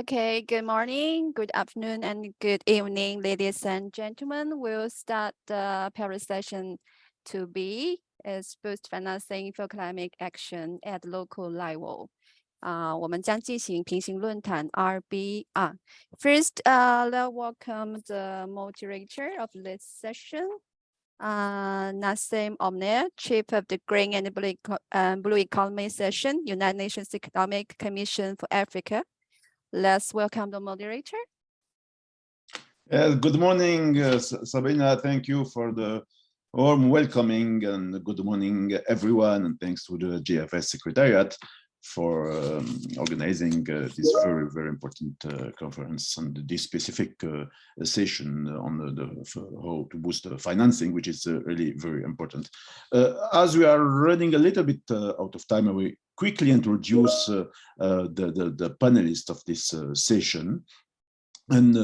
Okay, good morning, good afternoon, and good evening, ladies and gentlemen. We'll start the Paris session 2B, is boost financing for climate action at local level. 我们将进行平行论坛 RB First, let's welcome the moderator of this session, Nassim Oulmane, Chief of the Green and Blue Economy Session, United Nations Economic Commission for Africa. Let's welcome the moderator. Good morning, Sabina. Thank you for the warm welcoming, and good morning, everyone. And thanks to the GFHS Secretariat for organizing this very, very important conference and this specific session on how to boost financing, which is really very important. As we are running a little bit out of time, I will quickly introduce the panelists of this session, and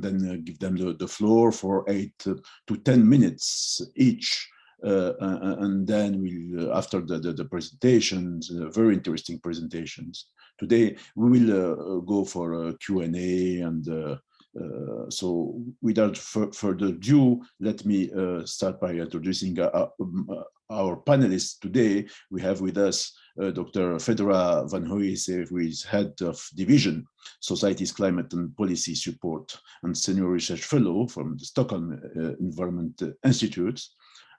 then give them the floor for 8 to 10 minutes each. And then we'll, after the presentations, very interesting presentations, today we will go for a Q&A. And so without further ado, let me start by introducing our panelists today. We have with us Dr. Fedra Vanhuyse, who is Head of Division, Society's Climate and Policy Support, and Senior Research Fellow from the Stockholm Environment Institute.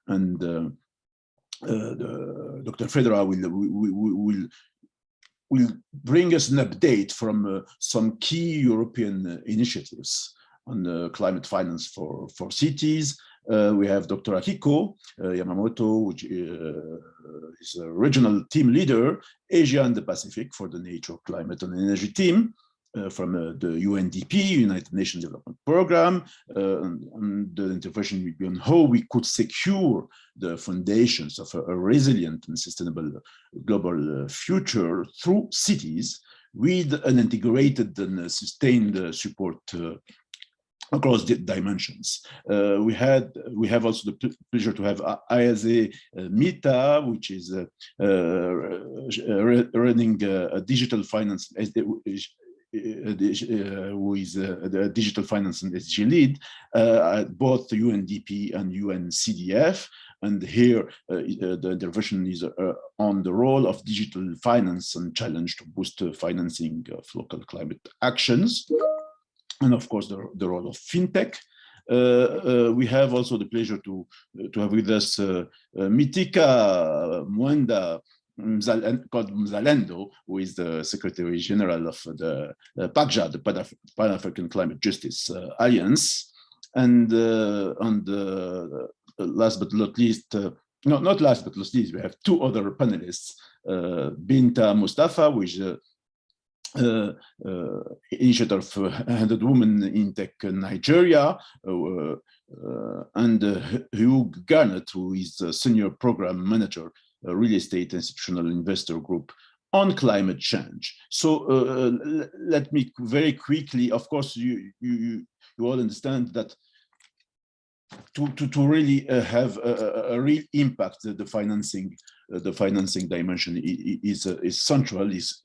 And Dr. Fedra will bring us an update from some key European initiatives on climate finance for cities. We have Dr. Akiko Yamamoto, which is a regional team leader, Asia and the Pacific for the Nature, Climate and Energy team. From the UNDP, United Nations Development Programme, and the intervention will be on how we could secure the foundations of a resilient and sustainable global future through cities with an integrated and sustained support across the dimensions. We have also the pleasure to have Ayaze Mita, which is running a digital finance, who is the digital finance and SDG lead at both the UNDP and UNCDF. And here the intervention is on the role of digital finance and challenge to boost financing of local climate actions. And of course, the role of fintech. We have also the pleasure to have with us Mitika Mwenda Mzalendo, who is the Secretary General of the PACJA, the Pan-African Climate Justice Alliance. And last but not least, not last but not least, we have two other panelists, Binta Mustafa, who is initiator of 100 Women in Tech Nigeria, and Hugh Garnett, who is the Senior Program Manager, Real Estate Institutional Investor Group on climate change. So let me very quickly, of course, you all understand that to really have a real impact, the financing dimension is central, is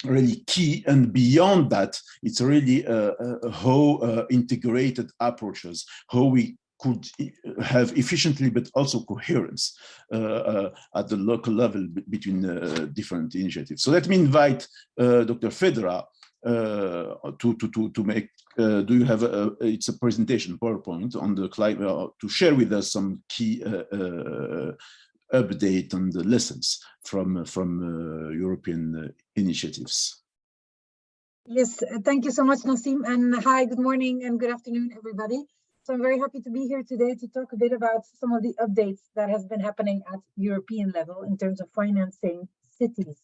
really key, and beyond that, it's really how integrated approaches, how we could have efficiently, but also coherence at the local level between different initiatives. So let me invite Dr. Fedra to make. Do you have it's a presentation PowerPoint on the climate to share with us some key update on the lessons from European initiatives? Yes, thank you so much, Nassim, and hi, good morning and good afternoon, everybody. So I'm very happy to be here today to talk a bit about some of the updates that has been happening at European level in terms of financing cities.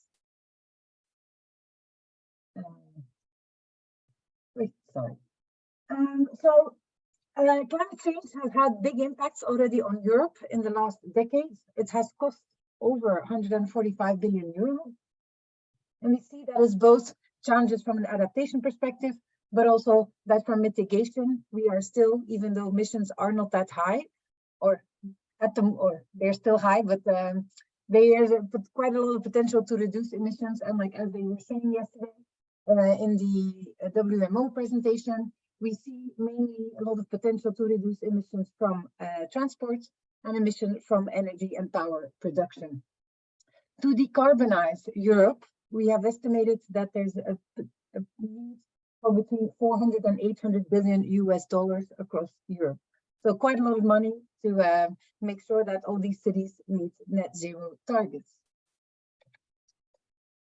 Climate change has had big impacts already on Europe in the last decades. It has cost over 145 billion euros. And we see that as both challenges from an adaptation perspective, but also that for mitigation, we are still, even though emissions are not that high, or they're still high, but There's quite a lot of potential to reduce emissions, and like as they were saying yesterday in the WMO presentation, we see mainly a lot of potential to reduce emissions from transport and emission from energy and power production. To decarbonize Europe, we have estimated that there's a need for between 400 and 800 billion US dollars across Europe. So quite a lot of money to make sure that all these cities meet net zero targets.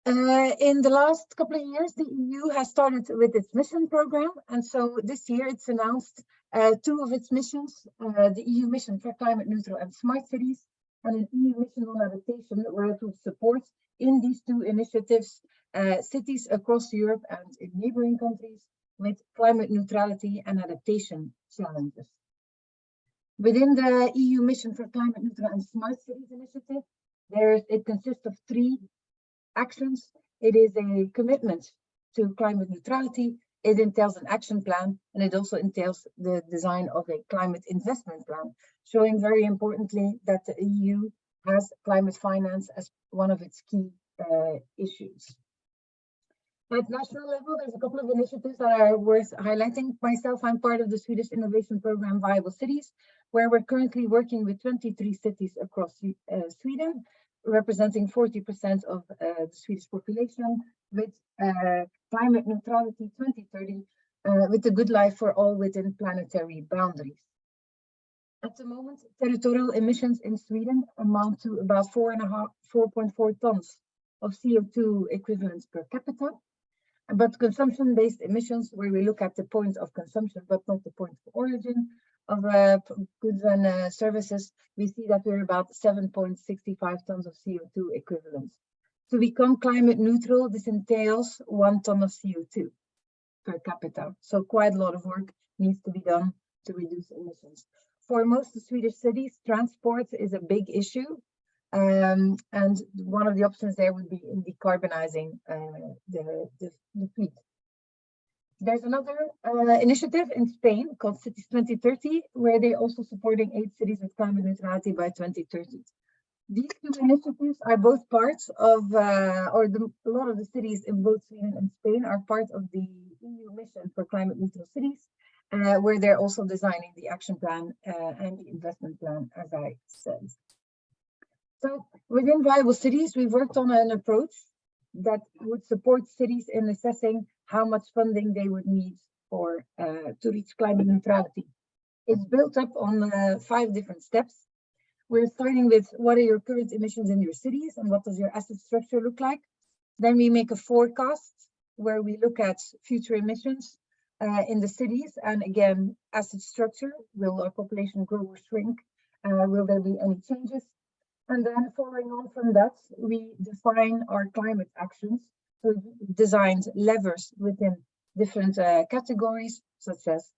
In the last couple of years, the EU has started with its mission program. And so this year it's announced two of its missions, the EU mission for climate neutral and smart cities, and an EU mission on adaptation, where it will support in these two initiatives cities across Europe and in neighboring countries with climate neutrality and adaptation challenges. Within the EU mission for climate neutral and smart cities initiative, it consists of three actions. It is a commitment to climate neutrality, it entails an action plan, and it also entails the design of a climate investment plan, showing very importantly that the EU has climate finance as one of its key issues. At national level, there's a couple of initiatives that are worth highlighting. Myself, I'm part of the Swedish innovation program Viable Cities, where we're currently working with 23 cities across Sweden, representing 40% of the Swedish population, with climate neutrality 2030, with a good life for all within planetary boundaries. At the moment, territorial emissions in Sweden amount to about 4.4 tons of CO2 equivalents per capita. But consumption-based emissions, where we look at the point of consumption, but not the point of origin of goods and services, we see that we're about 7.65 tons of CO2 equivalents. To become climate neutral, this entails 1 ton of CO2 per capita. So quite a lot of work needs to be done to reduce emissions. For most of Swedish cities, transport is a big issue. And one of the options there would be in decarbonizing the fleet. There's another initiative in Spain called Cities 2030, where they're also supporting 8 cities with climate neutrality by 2030. These two initiatives are both parts of, a lot of the cities in both Sweden and Spain are part of the EU mission for climate neutral cities, where they're also designing the action plan and the investment plan, as I said. So within Viable Cities, we've worked on an approach that would support cities in assessing how much funding they would need for to reach climate neutrality. It's built up on 5 different steps. We're starting with what are your current emissions in your cities and what does your asset structure look like? Then we make a forecast where we look at future emissions in the cities, and again, asset structure. Will our population grow or shrink? Will there be any changes? And then following on from that, we define our climate actions. So we've designed levers within different categories, such as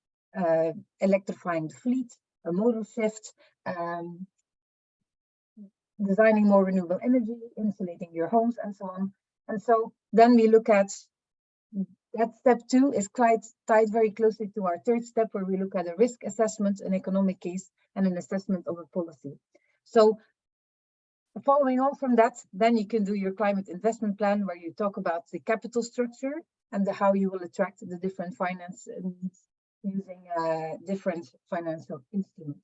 electrifying the fleet, a modal shift, designing more renewable energy, insulating your homes, and so on. And so then we look at that. Step 2 is tied very closely to our 3rd step, where we look at a risk assessment, an economic case, and an assessment of a policy. So following on from that, then you can do your climate investment plan, where you talk about the capital structure and how you will attract the different finance needs using different financial instruments.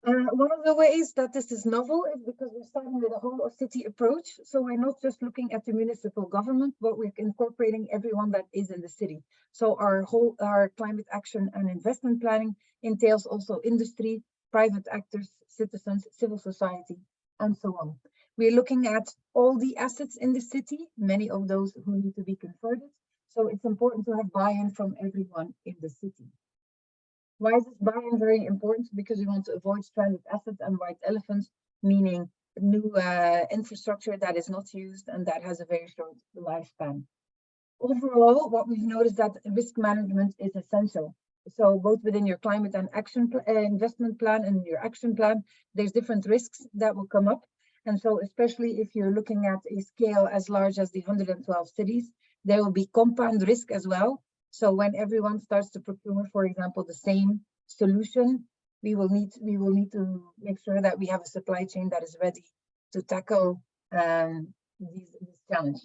One of the ways that this is novel is because we're starting with a whole of city approach. So we're not just looking at the municipal government, but we're incorporating everyone that is in the city. So our climate action and investment planning entails also industry, private actors, citizens, civil society, and so on. We're looking at all the assets in the city, many of those who need to be converted. So it's important to have buy-in from everyone in the city. Why is this buy-in very important? Because we want to avoid stranded assets and white elephants, meaning new infrastructure that is not used and that has a very short lifespan. Overall, what we've noticed that risk management is essential. So both within your climate and action investment plan and your action plan, there's different risks that will come up. And so especially if you're looking at a scale as large as the 112 cities, there will be compound risk as well. So when everyone starts to procure, for example, the same solution, we will need to make sure that we have a supply chain that is ready to tackle this challenge.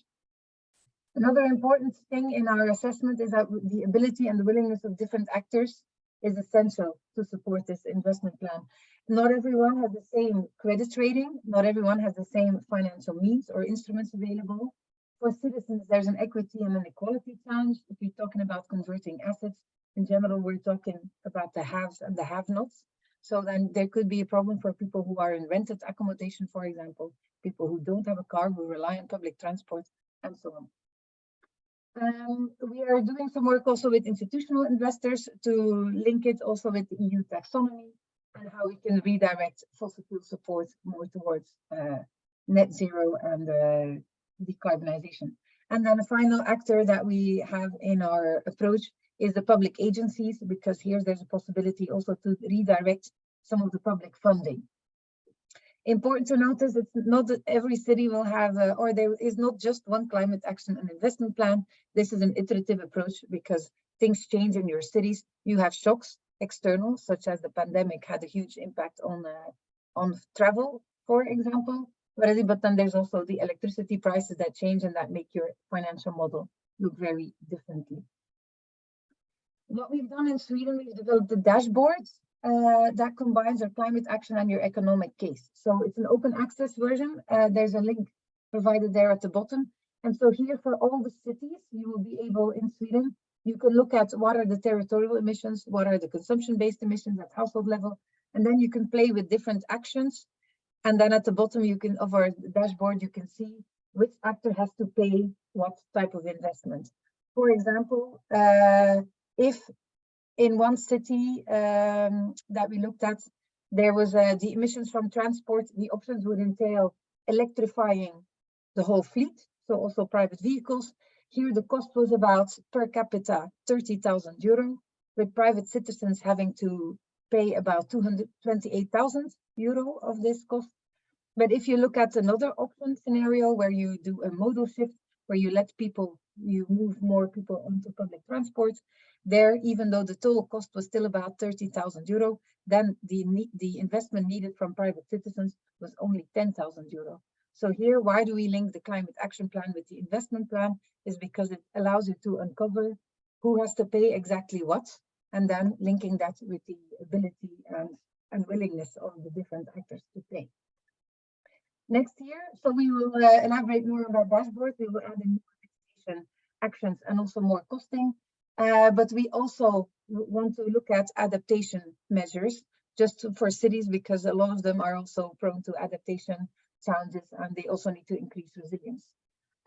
Another important thing in our assessment is that the ability and the willingness of different actors is essential to support this investment plan. Not everyone has the same credit rating, not everyone has the same financial means or instruments available. For citizens, there's an equity and an equality challenge. If you're talking about converting assets, in general, we're talking about the haves and the have-nots. So then there could be a problem for people who are in rented accommodation, for example, people who don't have a car, who rely on public transport, and so on. We are doing some work also with institutional investors to link it also with the EU taxonomy and how we can redirect fossil fuel support more towards net zero and decarbonization. And then a final actor that we have in our approach is the public agencies, because here there's a possibility also to redirect some of the public funding. Important to notice, it's not that every city will have, or there is not just one climate action and investment plan. This is an iterative approach because things change in your cities. You have shocks, external, such as the pandemic had a huge impact on travel, for example. But then there's also the electricity prices that change and that make your financial model look very differently. What we've done in Sweden, we've developed a dashboard that combines your climate action and your economic case. So it's an open access version. There's a link provided there at the bottom. And so here for all the cities, you will be able in Sweden, you can look at what are the territorial emissions, what are the consumption-based emissions at household level, and then you can play with different actions. And then at the bottom of our dashboard, you can see which actor has to pay what type of investment. For example, if in one city that we looked at, there was the emissions from transport, the options would entail electrifying the whole fleet, so also private vehicles. Here the cost was about per capita 30,000 euro, with private citizens having to pay about 228,000 euro of this cost. But if you look at another option scenario where you do a modal shift, where you let people, you move more people onto public transport, there, even though the total cost was still about 30,000 euro, then the investment needed from private citizens was only 10,000 euro. So here, why do we link the climate action plan with the investment plan? Is because it allows you to uncover who has to pay exactly what, and then linking that with the ability and willingness of the different actors to pay. Next year, so we will elaborate more on that dashboard. We will add in more actions and also more costing. But we also want to look at adaptation measures just for cities, because a lot of them are also prone to adaptation challenges and they also need to increase resilience.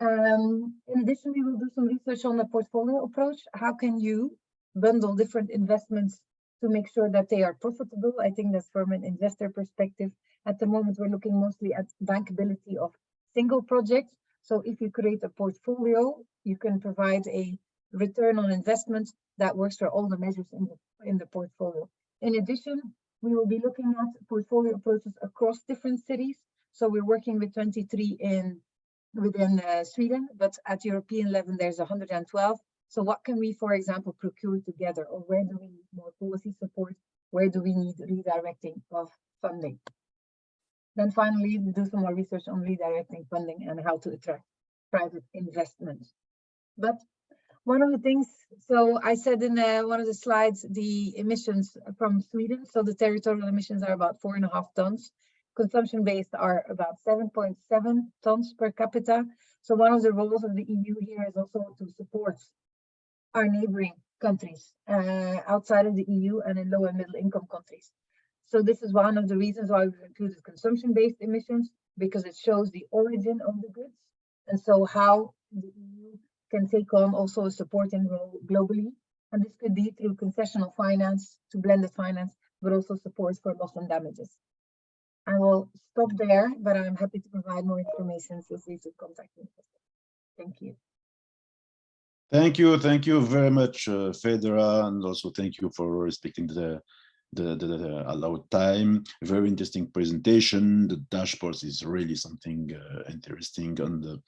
In addition, we will do some research on the portfolio approach. How can you bundle different investments to make sure that they are profitable? I think that's from an investor perspective. At the moment, we're looking mostly at bankability of single projects. So if you create a portfolio, you can provide a return on investment that works for all the measures in the portfolio. In addition, we will be looking at portfolio approaches across different cities. So we're working with 23 within Sweden, but at European level, there's 112. So what can we, for example, procure together, or where do we need more policy support? Where do we need redirecting of funding? Then finally, do some more research on redirecting funding and how to attract private investment. But one of the things, so I said in one of the slides, the emissions from Sweden, so the territorial emissions are about 4.5 tons. Consumption-based are about 7.7 tons per capita. So one of the roles of the EU here is also to support our neighboring countries outside of the EU and in low and middle income countries. So this is one of the reasons why we've included consumption-based emissions, because it shows the origin of the goods, and so how the EU can take on also a supporting role globally. And this could be through concessional finance to blended finance, but also support for loss and damages. I will stop there, but I'm happy to provide more information. Feel free to contact me. Thank you. Thank you very much, Fedra, and also thank you for respecting the the allowed time. Very interesting presentation. The dashboards is really something interesting and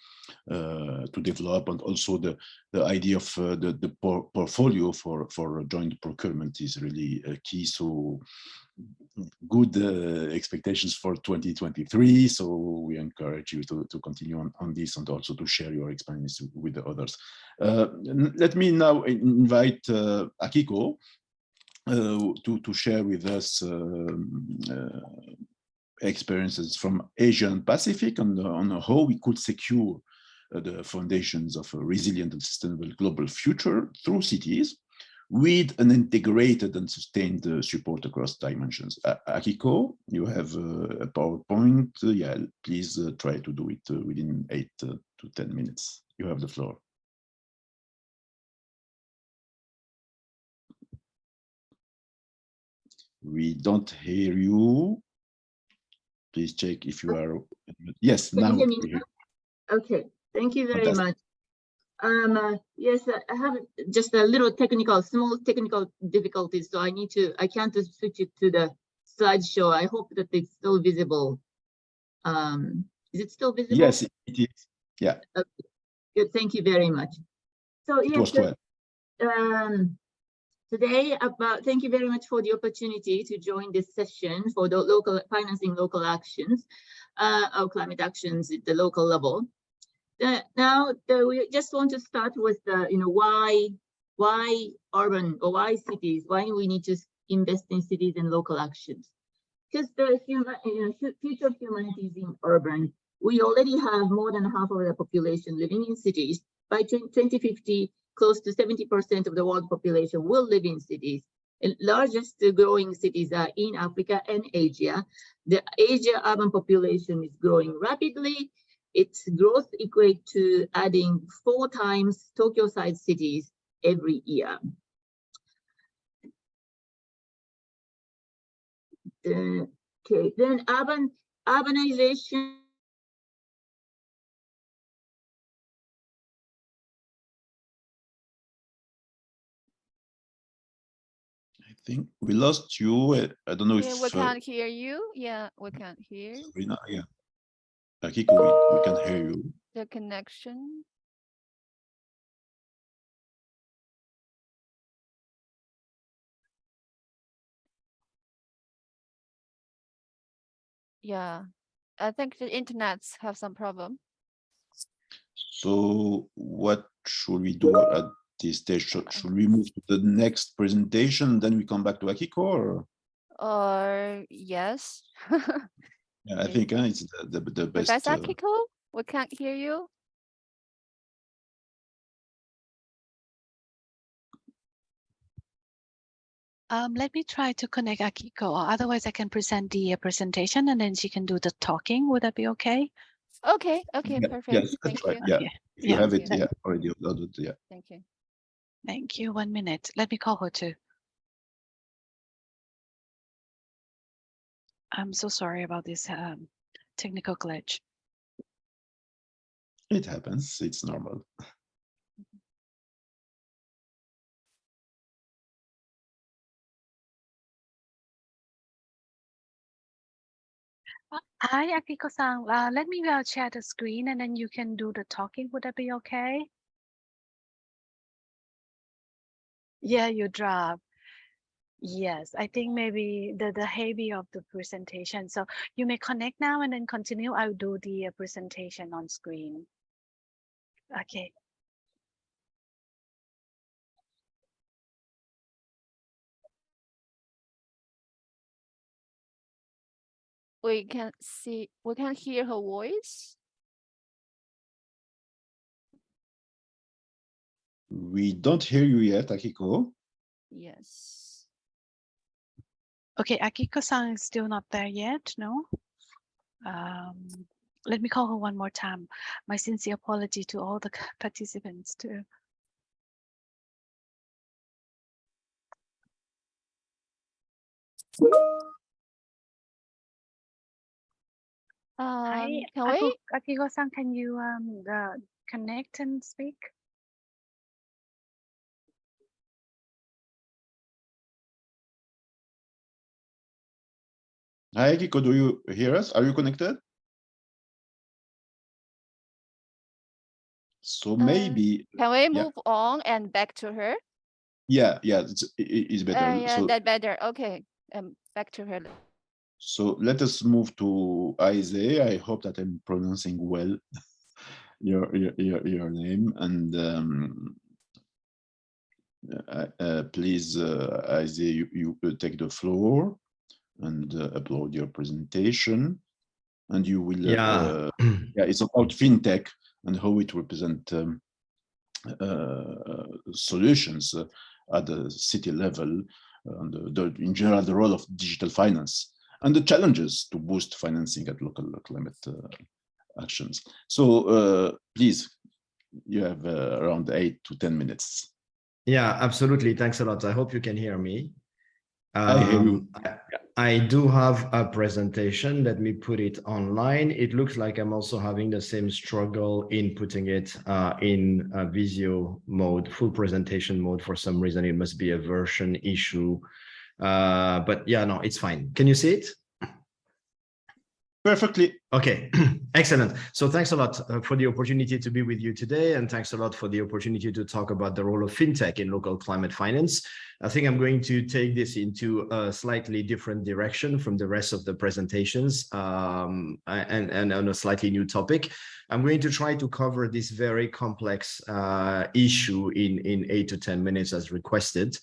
to develop, and also the idea of the portfolio for joint procurement is really key. So good expectations for 2023. So we encourage you to continue on this, and also to share your experience with the others. Let me now invite Akiko to share with us experiences from Asia and Pacific on how we could secure the foundations of a resilient and sustainable global future through cities with an integrated and sustained support across dimensions. Akiko, you have a PowerPoint. Yeah, please try to do it within 8 to 10 minutes. You have the floor. We don't hear you. Please check if you are. Yes, Can now. you hear me now? Okay, thank you very Fantastic. much. Yes, I have just a little small technical difficulties, so I can't switch it to the slideshow. I hope that it's still visible. Is it still visible? Yes, it is. Yeah. Okay. Good, thank you very much. So It was yes, well. today, thank you very much for the opportunity to join this session for the financing local actions, or climate actions at the local level. We just want to start with the, why urban or why cities, why we need to invest in cities and local actions. Because the future of humanity is in urban. We already have more than half of the population living in cities. By 2050, close to 70% of the world population will live in cities. The largest growing cities are in Africa and Asia. The Asia urban population is growing rapidly. Its growth equates to adding 4 times Tokyo-sized cities every year. Okay, then urbanization. I think we lost you. I don't know Yeah, if we can't hear you. Yeah, we can't hear. Sabrina, yeah. Akiko, we can hear you. The connection. Yeah, I think the internets have some problem. So what should we do at this stage? Should we move to the next presentation, then we come back to Akiko, or? Yes. Yeah, I think it's the best. Professor Akiko, we can't hear you. Let me try to connect Akiko, or otherwise I can present the presentation and then she can do the talking. Would that be okay? Okay, Yeah, perfect. yes, Thank right. you. Yeah, Okay. if you have it, you. yeah, already uploaded. Yeah. Thank you. Thank you. 1 minute. Let me call her too. I'm so sorry about this technical glitch. It happens. It's normal. Hi, Akiko-san. Let me share the screen and then you can do the talking. Would that be okay? Yeah, you drop. Yes, I think maybe the heavy of the presentation. So you may connect now and then continue. I'll do the presentation on screen. Okay. We can hear her voice. We don't hear you yet, Akiko. Yes. Okay, Akiko-san is still not there yet, no? Let me call her one more time. My sincere apology to all the participants too. Hi, can we? Akiko-san, can you connect and speak? Hi, Kiko, do you hear us? Are you connected? So maybe can we move on and back to her? Yeah, it's better. Yeah, So, that better. Okay, back to her. So let us move to Isaiah. I hope that I'm pronouncing well your name, and please, Isaiah, you take the floor and upload your presentation, and you will. It's about fintech and how it represents solutions at the city level, and in general the role of digital finance and the challenges to boost financing at local climate actions. So please, you have around 8 to 10 minutes. Yeah, absolutely. Thanks a lot. I hope you can hear me. I hear you. I do have a presentation. Let me put it online. It looks like I'm also having the same struggle in putting it in Visio mode, full presentation mode. For some reason, it must be a version issue. But yeah, no, it's fine. Can you see it? Perfectly. Okay, excellent. So thanks a lot for the opportunity to be with you today, and thanks a lot for the opportunity to talk about the role of fintech in local climate finance. I think I'm going to take this into a slightly different direction from the rest of the presentations, and on a slightly new topic. I'm going to try to cover this very complex issue in 8 to 10 minutes as requested.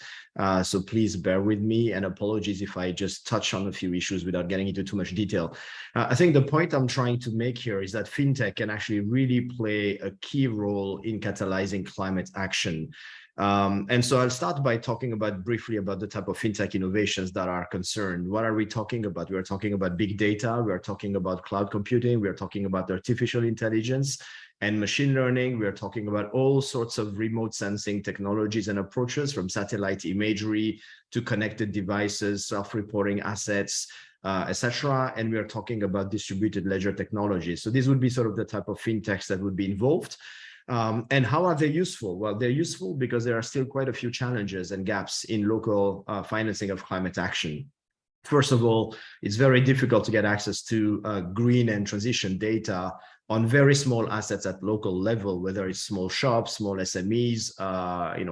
So please bear with me, and apologies if I just touch on a few issues without getting into too much detail. I think the point I'm trying to make here is that fintech can actually really play a key role in catalyzing climate action. And so I'll start by talking briefly about the type of fintech innovations that are concerned. What are we talking about? We're talking about big data. We're talking about cloud computing. We're talking about artificial intelligence and machine learning. We're talking about all sorts of remote sensing technologies and approaches, from satellite imagery to connected devices, self-reporting assets, etc. And we are talking about distributed ledger technology. So these would be sort of the type of fintechs that would be involved. And how are they useful? Well, they're useful because there are still quite a few challenges and gaps in local financing of climate action. First of all, it's very difficult to get access to green and transition data on very small assets at local level, whether it's small shops, small SMEs,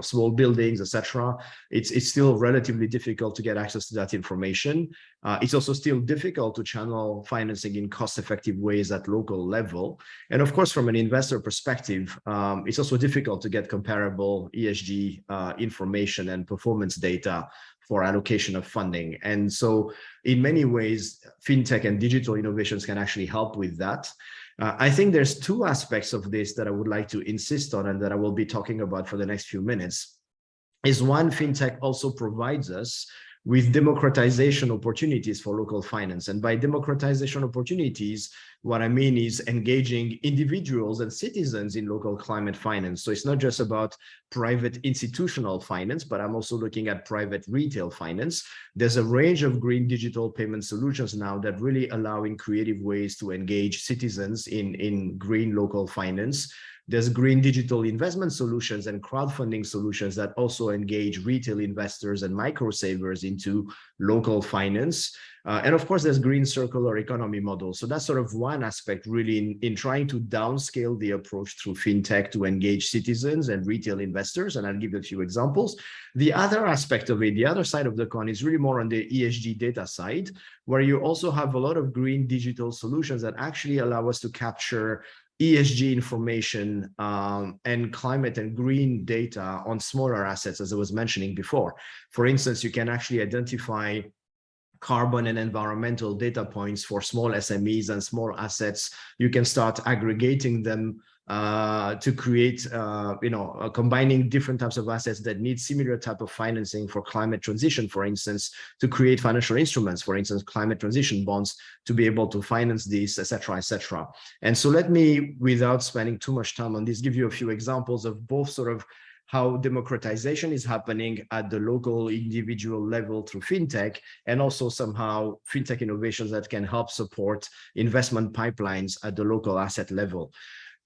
small buildings, etc. It's still relatively difficult to get access to that information. It's also still difficult to channel financing in cost-effective ways at local level. And of course, from an investor perspective, it's also difficult to get comparable ESG information and performance data for allocation of funding. And so in many ways, fintech and digital innovations can actually help with that. I think there's two aspects of this that I would like to insist on and that I will be talking about for the next few minutes. Is one, fintech also provides us with democratization opportunities for local finance. And by democratization opportunities, what I mean is engaging individuals and citizens in local climate finance. So it's not just about private institutional finance, but I'm also looking at private retail finance. There's a range of green digital payment solutions now that really allow in creative ways to engage citizens in green local finance. There's green digital investment solutions and crowdfunding solutions that also engage retail investors and micro savers into local finance. And of course, there's green circular economy models. So that's sort of one aspect really in trying to downscale the approach through fintech to engage citizens and retail investors. And I'll give you a few examples. The other aspect of it, the other side of the coin, is really more on the ESG data side, where you also have a lot of green digital solutions that actually allow us to capture ESG information and climate and green data on smaller assets, as I was mentioning before. For instance, you can actually identify carbon and environmental data points for small SMEs and small assets. You can start aggregating them to create, combining different types of assets that need similar type of financing for climate transition, for instance, to create financial instruments, for instance, climate transition bonds, to be able to finance this, etc., etc. And so let me, without spending too much time on this, give you a few examples of both sort of how democratization is happening at the local individual level through fintech, and also somehow fintech innovations that can help support investment pipelines at the local asset level.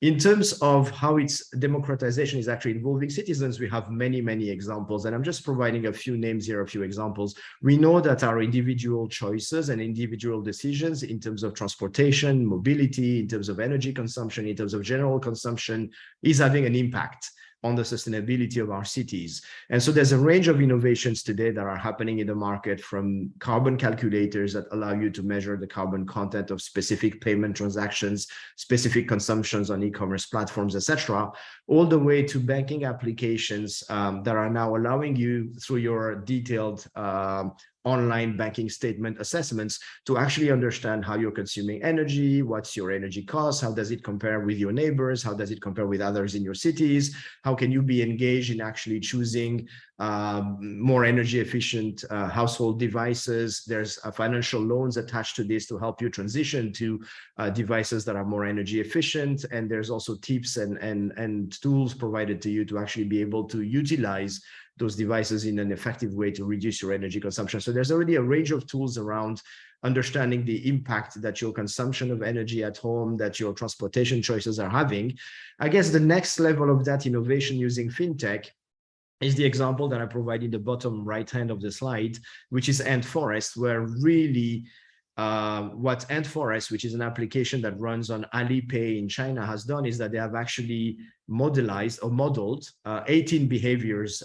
In terms of how its democratization is actually involving citizens, we have many, many examples, and I'm just providing a few names here, a few examples. We know that our individual choices and individual decisions in terms of transportation, mobility, in terms of energy consumption, in terms of general consumption, is having an impact on the sustainability of our cities. And so there's a range of innovations today that are happening in the market, from carbon calculators that allow you to measure the carbon content of specific payment transactions, specific consumptions on e-commerce platforms, etc., all the way to banking applications that are now allowing you, through your detailed online banking statement assessments, to actually understand how you're consuming energy, what's your energy cost, how does it compare with your neighbors, how does it compare with others in your cities, how can you be engaged in actually choosing more energy efficient household devices. There's financial loans attached to this to help you transition to devices that are more energy efficient. And there's also tips and tools provided to you to actually be able to utilize those devices in an effective way to reduce your energy consumption. So there's already a range of tools around understanding the impact that your consumption of energy at home, that your transportation choices are having. I guess the next level of that innovation using fintech is the example that I provide in the bottom right hand of the slide, which is Ant Forest, where really what Ant Forest, which is an application that runs on Alipay in China, has done is that they have actually modeled 18 behaviors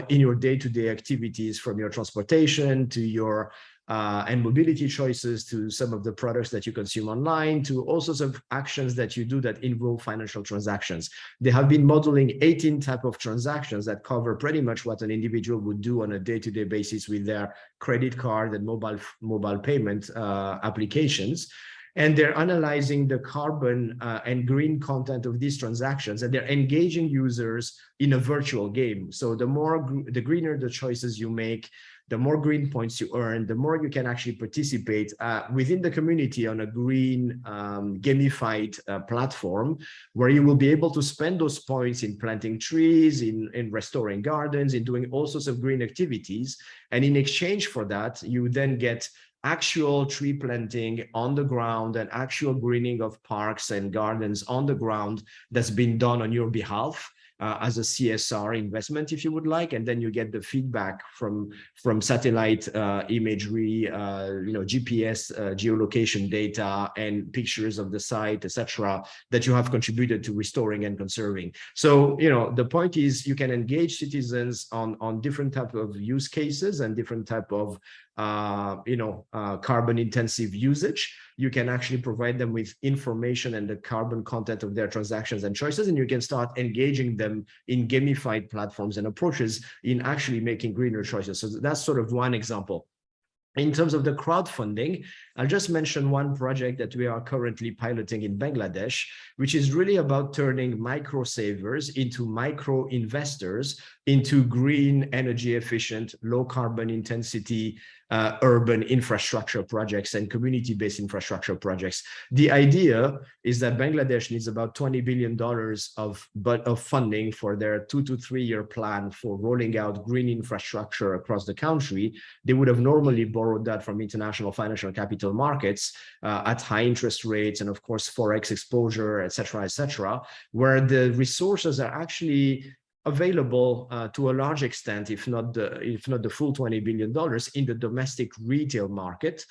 in your day-to-day activities, from your transportation to your and mobility choices, to some of the products that you consume online, to all sorts of actions that you do that involve financial transactions. They have been modeling 18 type of transactions that cover pretty much what an individual would do on a day-to-day basis with their credit card and mobile payment applications. And they're analyzing the carbon and green content of these transactions, and they're engaging users in a virtual game. So the greener the choices you make, the more green points you earn, the more you can actually participate within the community on a green gamified platform, where you will be able to spend those points in planting trees, in restoring gardens, in doing all sorts of green activities. And in exchange for that, you then get actual tree planting on the ground and actual greening of parks and gardens on the ground that's been done on your behalf. As a CSR investment, if you would like, and then you get the feedback from satellite imagery, GPS geolocation data and pictures of the site, etc., that you have contributed to restoring and conserving. So, the point is, you can engage citizens on different type of use cases and different type of carbon intensive usage. You can actually provide them with information and the carbon content of their transactions and choices, and you can start engaging them in gamified platforms and approaches in actually making greener choices. So that's sort of one example. In terms of the crowdfunding, I'll just mention one project that we are currently piloting in Bangladesh, which is really about turning micro savers into micro investors into green, energy efficient, low carbon intensity urban infrastructure projects and community-based infrastructure projects. The idea is that Bangladesh needs about $20 billion of funding for their 2 to 3 year plan for rolling out green infrastructure across the country. They would have normally borrowed that from international financial capital markets at high interest rates and, of course, Forex exposure, et cetera, where the resources are actually available to a large extent, if not the full $20 billion, in the domestic retail market,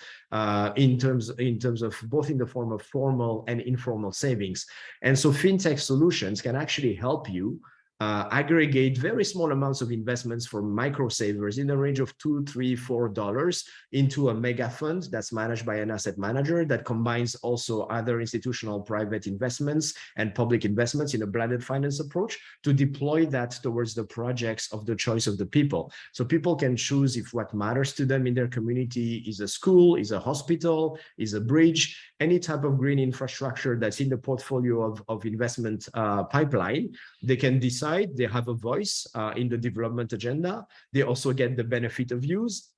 in terms of both in the form of formal and informal savings. And so fintech solutions can actually help you aggregate very small amounts of investments for micro savers in the range of $2, $3, $4 into a mega fund that's managed by an asset manager that combines also other institutional private investments and public investments in a blended finance approach to deploy that towards the projects of the choice of the people. So people can choose if what matters to them in their community is a school, is a hospital, is a bridge, any type of green infrastructure that's in the portfolio of investment pipeline. They can decide, they have a voice in the development agenda. They also get the benefit of use.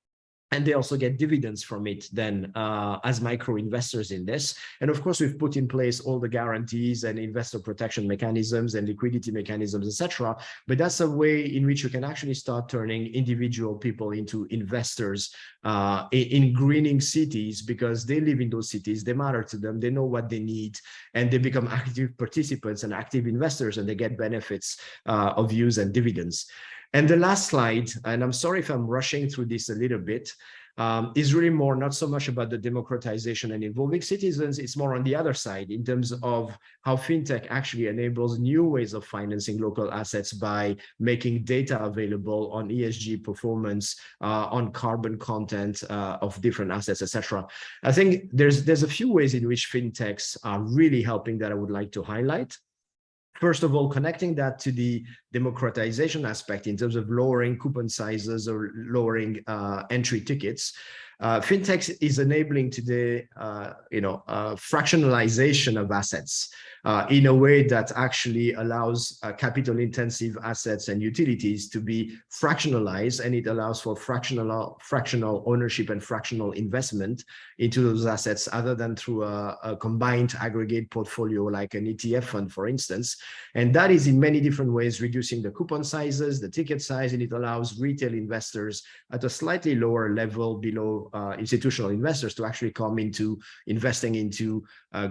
And they also get dividends from it then as micro investors in this. And of course, we've put in place all the guarantees and investor protection mechanisms and liquidity mechanisms, etc. But that's a way in which you can actually start turning individual people into investors in greening cities, because they live in those cities, they matter to them, they know what they need, and they become active participants and active investors, and they get benefits of use and dividends. And the last slide, and I'm sorry if I'm rushing through this a little bit, is really more not so much about the democratization and involving citizens. It's more on the other side in terms of how fintech actually enables new ways of financing local assets by making data available on ESG performance, on carbon content of different assets, etc. I think there's a few ways in which fintechs are really helping that I would like to highlight. First of all, connecting that to the democratization aspect in terms of lowering coupon sizes or lowering entry tickets. Fintech is enabling today, fractionalization of assets in a way that actually allows capital-intensive assets and utilities to be fractionalized, and it allows for fractional ownership and fractional investment into those assets, other than through a combined aggregate portfolio like an ETF fund, for instance. And that is in many different ways reducing the coupon sizes, the ticket size, and it allows retail investors at a slightly lower level below institutional investors to actually come into investing into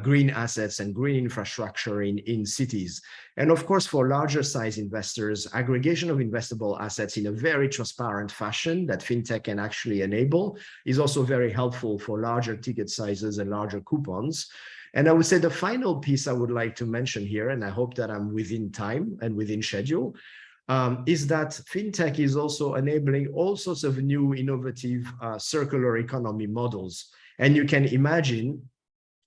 green assets and green infrastructure in cities. And of course, for larger size investors, aggregation of investable assets in a very transparent fashion that fintech can actually enable is also very helpful for larger ticket sizes and larger coupons. And I would say the final piece I would like to mention here, and I hope that I'm within time and within schedule, is that fintech is also enabling all sorts of new innovative circular economy models. And you can imagine,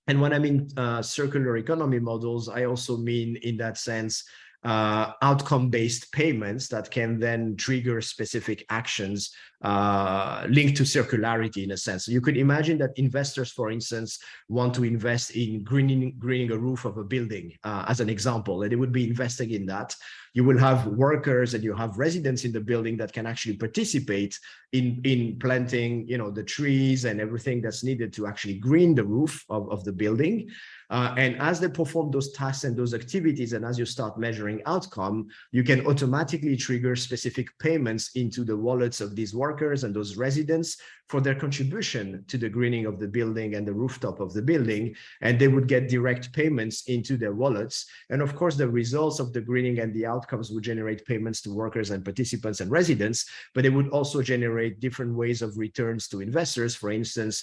and when I mean circular economy models, I also mean in that sense, outcome-based payments that can then trigger specific actions linked to circularity in a sense. So you could imagine that investors, for instance, want to invest in greening a roof of a building as an example, and they would be investing in that. You will have workers and you have residents in the building that can actually participate in planting, the trees and everything that's needed to actually green the roof of the building. And as they perform those tasks and those activities, and as you start measuring outcome, you can automatically trigger specific payments into the wallets of these workers and those residents for their contribution to the greening of the building and the rooftop of the building. And they would get direct payments into their wallets. And of course, the results of the greening and the outcomes would generate payments to workers and participants and residents, but it would also generate different ways of returns to investors, for instance,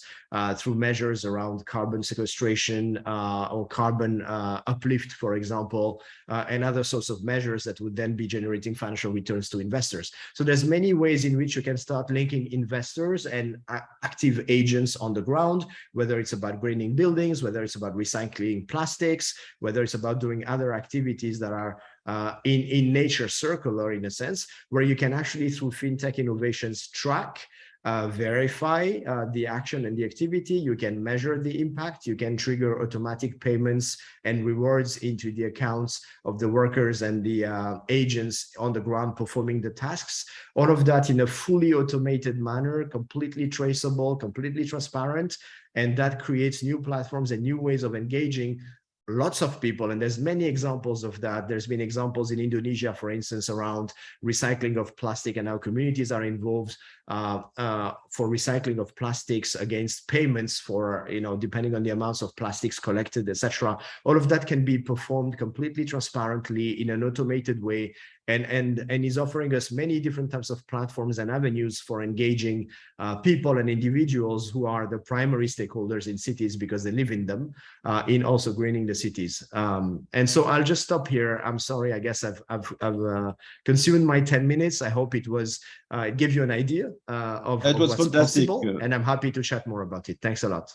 through measures around carbon sequestration, or carbon uplift, for example, and other sorts of measures that would then be generating financial returns to investors. So there's many ways in which you can start linking investors and active agents on the ground, whether it's about greening buildings, whether it's about recycling plastics, whether it's about doing other activities that are in nature circular in a sense, where you can actually through fintech innovations track, verify the action and the activity. You can measure the impact. You can trigger automatic payments and rewards into the accounts of the workers and the agents on the ground performing the tasks. All of that in a fully automated manner, completely traceable, completely transparent. And that creates new platforms and new ways of engaging lots of people, and there's many examples of that. There's been examples in Indonesia, for instance, around recycling of plastic, and how communities are involved for recycling of plastics against payments for, depending on the amounts of plastics collected, etc. All of that can be performed completely transparently in an automated way, and is offering us many different types of platforms and avenues for engaging people and individuals who are the primary stakeholders in cities because they live in them, in also greening the cities. And so I'll just stop here. I'm sorry, I guess I've consumed my 10 minutes. I hope it was it gave you an idea of what's fantastic. possible, and I'm happy to chat more about it. Thanks a lot.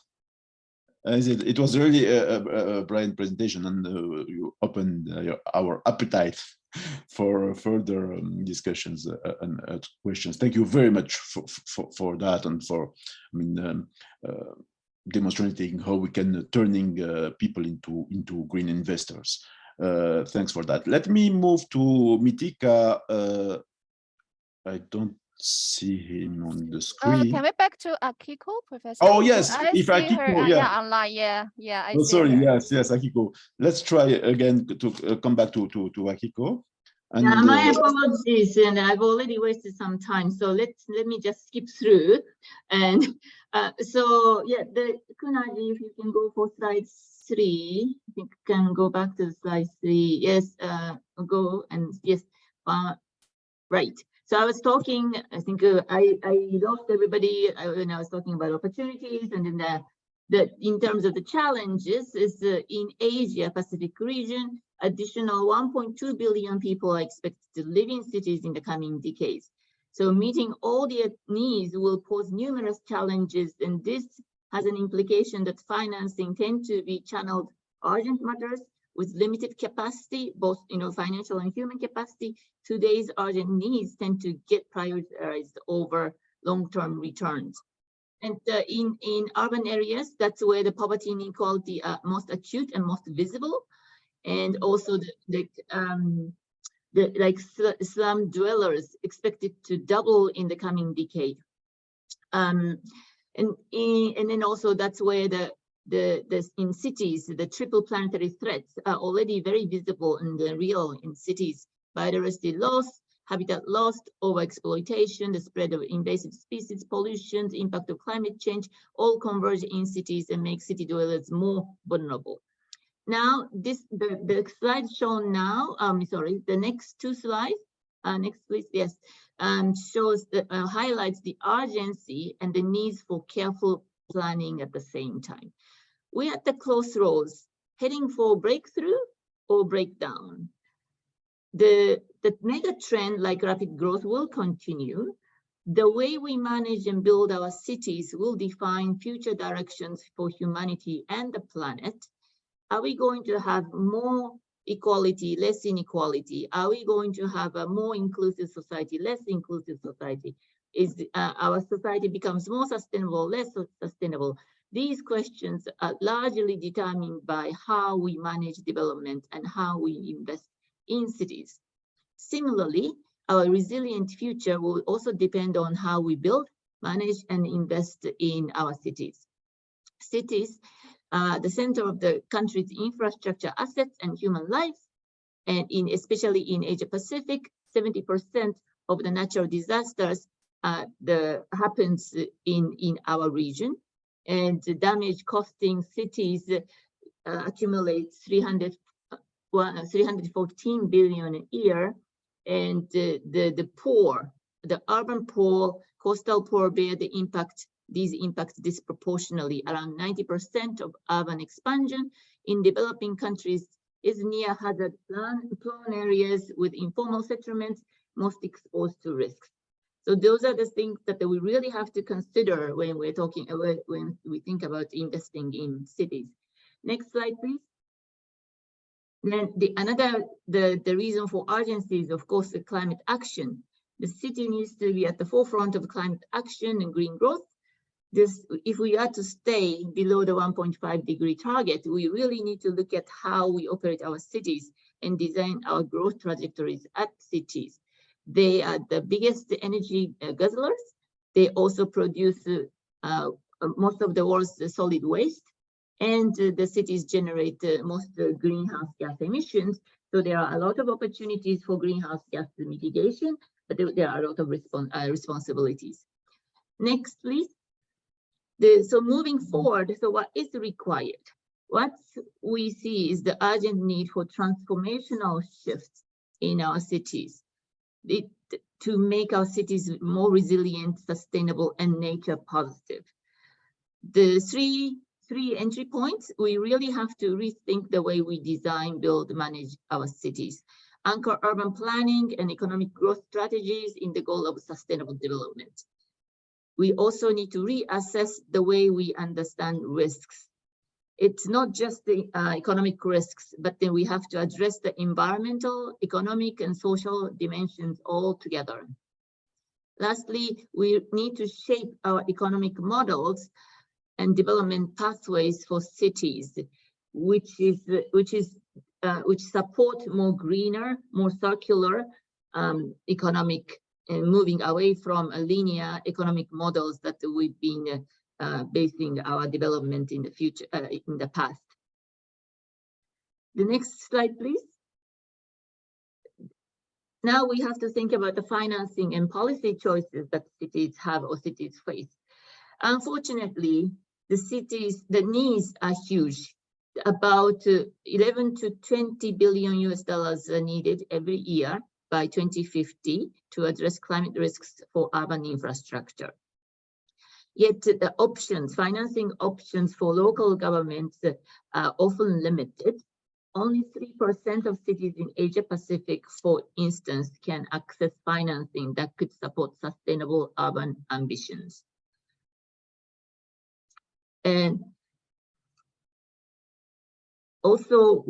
It was really a brilliant presentation, and you opened our appetite for further discussions and questions. Thank you very much for that, and for demonstrating how we can turning people into green investors. Thanks for that. Let me move to Mitika. I don't see him on the screen. Can we back to Akiko, Professor? Oh yes, I if see Akiko, her, yeah. online, yeah. I Oh, see sorry, her. yes, Akiko. Let's try again to come back to Akiko. And yeah, my apologies, and I've already wasted some time. So let me just skip through. And so yeah, the Kunaji, if you can go for slide 3, I think you can go back to slide 3. Yes, go and yes, right. So I was talking, I think I lost everybody when I was talking about opportunities, and then in terms of the challenges is in Asia Pacific region, additional 1.2 billion people are expected to live in cities in the coming decades. So meeting all their needs will pose numerous challenges, and this has an implication that financing tend to be channeled urgent matters with limited capacity, both financial and human capacity. Today's urgent needs tend to get prioritized over long-term returns. And in urban areas, that's where the poverty and inequality are most acute and most visible. And also slum dwellers expected to double in the coming decade. And then also that's where in cities, the triple planetary threats are already very visible and real in cities. Biodiversity loss, habitat loss, overexploitation, the spread of invasive species, pollution, the impact of climate change, all converge in cities and make city dwellers more vulnerable. Now, the slide shown now, the next 2 slides, next please, yes, shows highlights the urgency and the needs for careful planning at the same time. We're at the crossroads, heading for breakthrough or breakdown. The mega trend like rapid growth will continue. The way we manage and build our cities will define future directions for humanity and the planet. Are we going to have more equality, less inequality? Are we going to have a more inclusive society, less inclusive society? Is our society becomes more sustainable, less sustainable? These questions are largely determined by how we manage development and how we invest in cities. Similarly, our resilient future will also depend on how we build, manage, and invest in our cities. Cities are the center of the country's infrastructure assets and human life, and especially in Asia Pacific, 70% of the natural disasters happens in our region, and the damage costing cities accumulates 314 billion a year, and the poor, the urban poor, coastal poor bear these impacts disproportionately. Around 90% of urban expansion in developing countries is near hazard prone areas with informal settlements most exposed to risks. So those are the things that we really have to consider when we're talking, when we think about investing in cities. Next slide, please. Then the reason for urgency is, of course, the climate action. The city needs to be at the forefront of climate action and green growth. If we are to stay below the 1.5 degree target, we really need to look at how we operate our cities and design our growth trajectories at cities. They are the biggest energy guzzlers. They also produce most of the world's solid waste, and the cities generate most greenhouse gas emissions. So there are a lot of opportunities for greenhouse gas mitigation, but there are a lot of responsibilities. Next, please. So moving forward, so what is required? What we see is the urgent need for transformational shifts in our cities to make our cities more resilient, sustainable, and nature positive. The three entry points, we really have to rethink the way we design, build, manage our cities. Anchor urban planning and economic growth strategies in the goal of sustainable development. We also need to reassess the way we understand risks. It's not just the economic risks, but then we have to address the environmental, economic, and social dimensions all together. Lastly, we need to shape our economic models and development pathways for cities, which support more greener, more circular economic moving away from linear economic models that we've been basing our development in the future, in the past. The next slide, please. Now we have to think about the financing and policy choices that cities have or cities face. Unfortunately, the needs are huge. About 11 to 20 billion US dollars are needed every year by 2050 to address climate risks for urban infrastructure. Yet the options, financing options for local governments are often limited. Only 3% of cities in Asia Pacific, for instance, can access financing that could support sustainable urban ambitions. And also,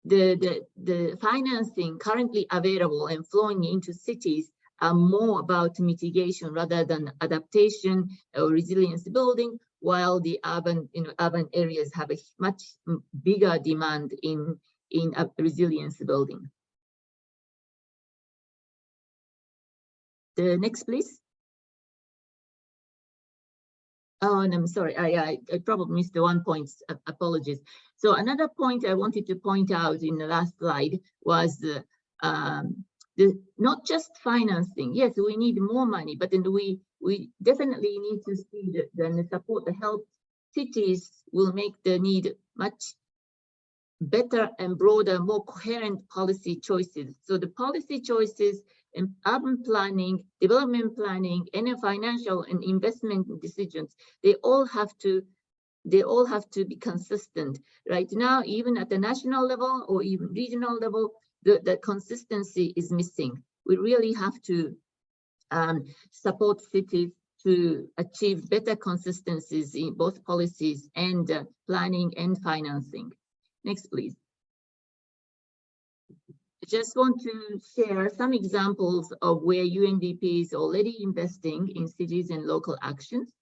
the financing currently available and flowing into cities are more about mitigation rather than adaptation or resilience building, while the urban areas have a much bigger demand in resilience building. The next, please. Oh, and I'm sorry, I probably missed the one point, apologies. So another point I wanted to point out in the last slide was not just financing. Yes, we need more money, but then we definitely need to see that the support, the help cities will make the need much better and broader, more coherent policy choices. So the policy choices in urban planning, development planning, and financial and investment decisions, they all have to be consistent. Right now, even at the national level or even regional level, the consistency is missing. We really have to support cities to achieve better consistencies in both policies and planning and financing. Next, please. I just want to share some examples of where UNDP is already investing in cities and local actions.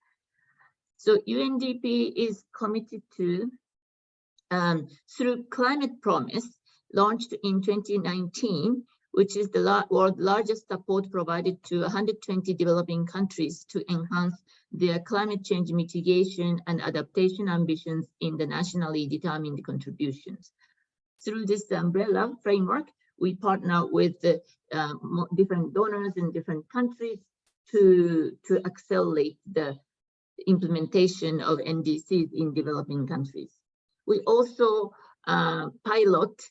So UNDP is committed to, through Climate Promise, launched in 2019, which is the world's largest support provided to 120 developing countries to enhance their climate change mitigation and adaptation ambitions in the nationally determined contributions. Through this umbrella framework, we partner with different donors in different countries to accelerate the implementation of NDCs in developing countries. We also pilot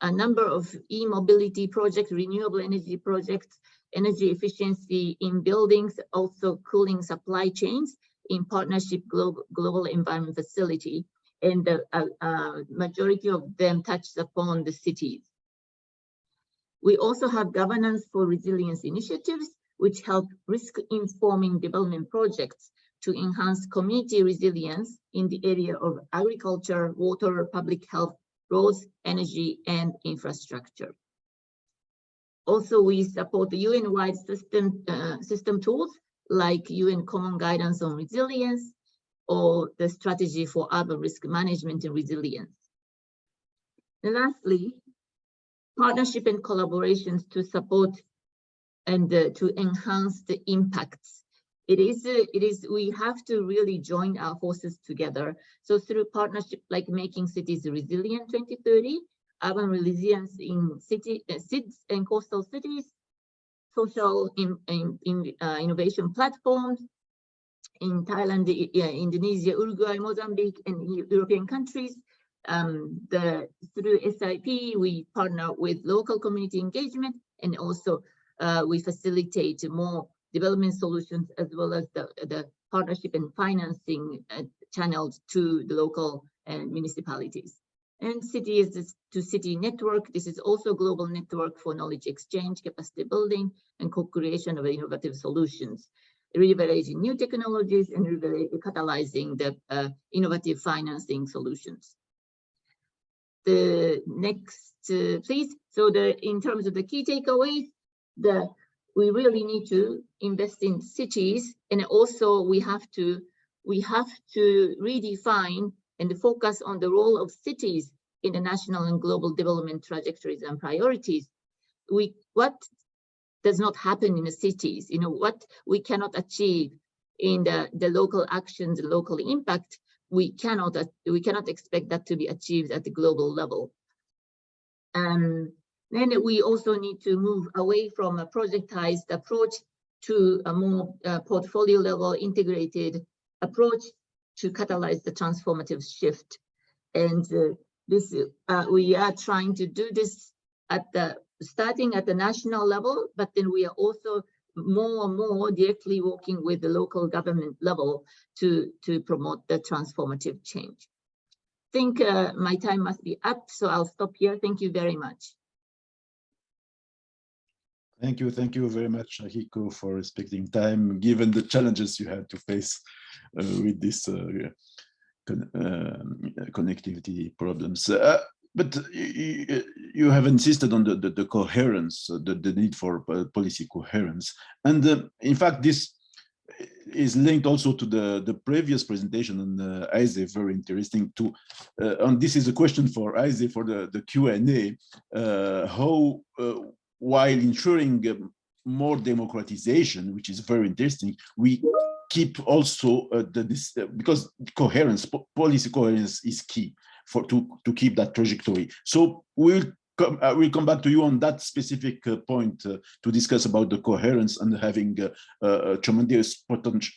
a number of e-mobility projects, renewable energy projects, energy efficiency in buildings, also cooling supply chains in partnership global environment facility. And the majority of them touched upon the cities. We also have governance for resilience initiatives, which help risk-informing development projects to enhance community resilience in the area of agriculture, water, public health, roads, energy, and infrastructure. Also, we support the UN-wide system tools like UN Common Guidance on Resilience or the Strategy for Urban Risk Management and Resilience. And lastly, partnership and collaborations to support and to enhance the impacts. We have to really join our forces together. So through partnership like Making Cities Resilient 2030, urban resilience in cities and coastal cities, social innovation platforms in Thailand, Indonesia, Uruguay, Mozambique, and European countries. Through SIP, we partner with local community engagement, and also we facilitate more development solutions as well as the partnership and financing channels to the local municipalities. And cities to city network. This is also a global network for knowledge exchange, capacity building, and co-creation of innovative solutions, leveraging new technologies and catalyzing the innovative financing solutions. The next, please. So in terms of the key takeaways, we really need to invest in cities, and also we have to redefine and focus on the role of cities in the national and global development trajectories and priorities. What does not happen in the cities. You know, what we cannot achieve in the local actions, the local impact, we cannot expect that to be achieved at the global level. Then we also need to move away from a projectized approach to a more portfolio level integrated approach to catalyze the transformative shift. And we are trying to do this starting at the national level, but then we are also more and more directly working with the local government level to promote the transformative change. I think my time must be up, so I'll stop here. Thank you very much. Thank you very much, Hiko, for respecting time, given the challenges you had to face with this connectivity problems. But you have insisted on the coherence, the need for policy coherence. And in fact, this is linked also to the previous presentation on Isaac, very interesting too. And this is a question for Isaac for the Q&A, how while ensuring more democratization, which is very interesting, we keep also because coherence, policy coherence is key to keep that trajectory. So we'll come back to you on that specific point to discuss about the coherence and having tremendous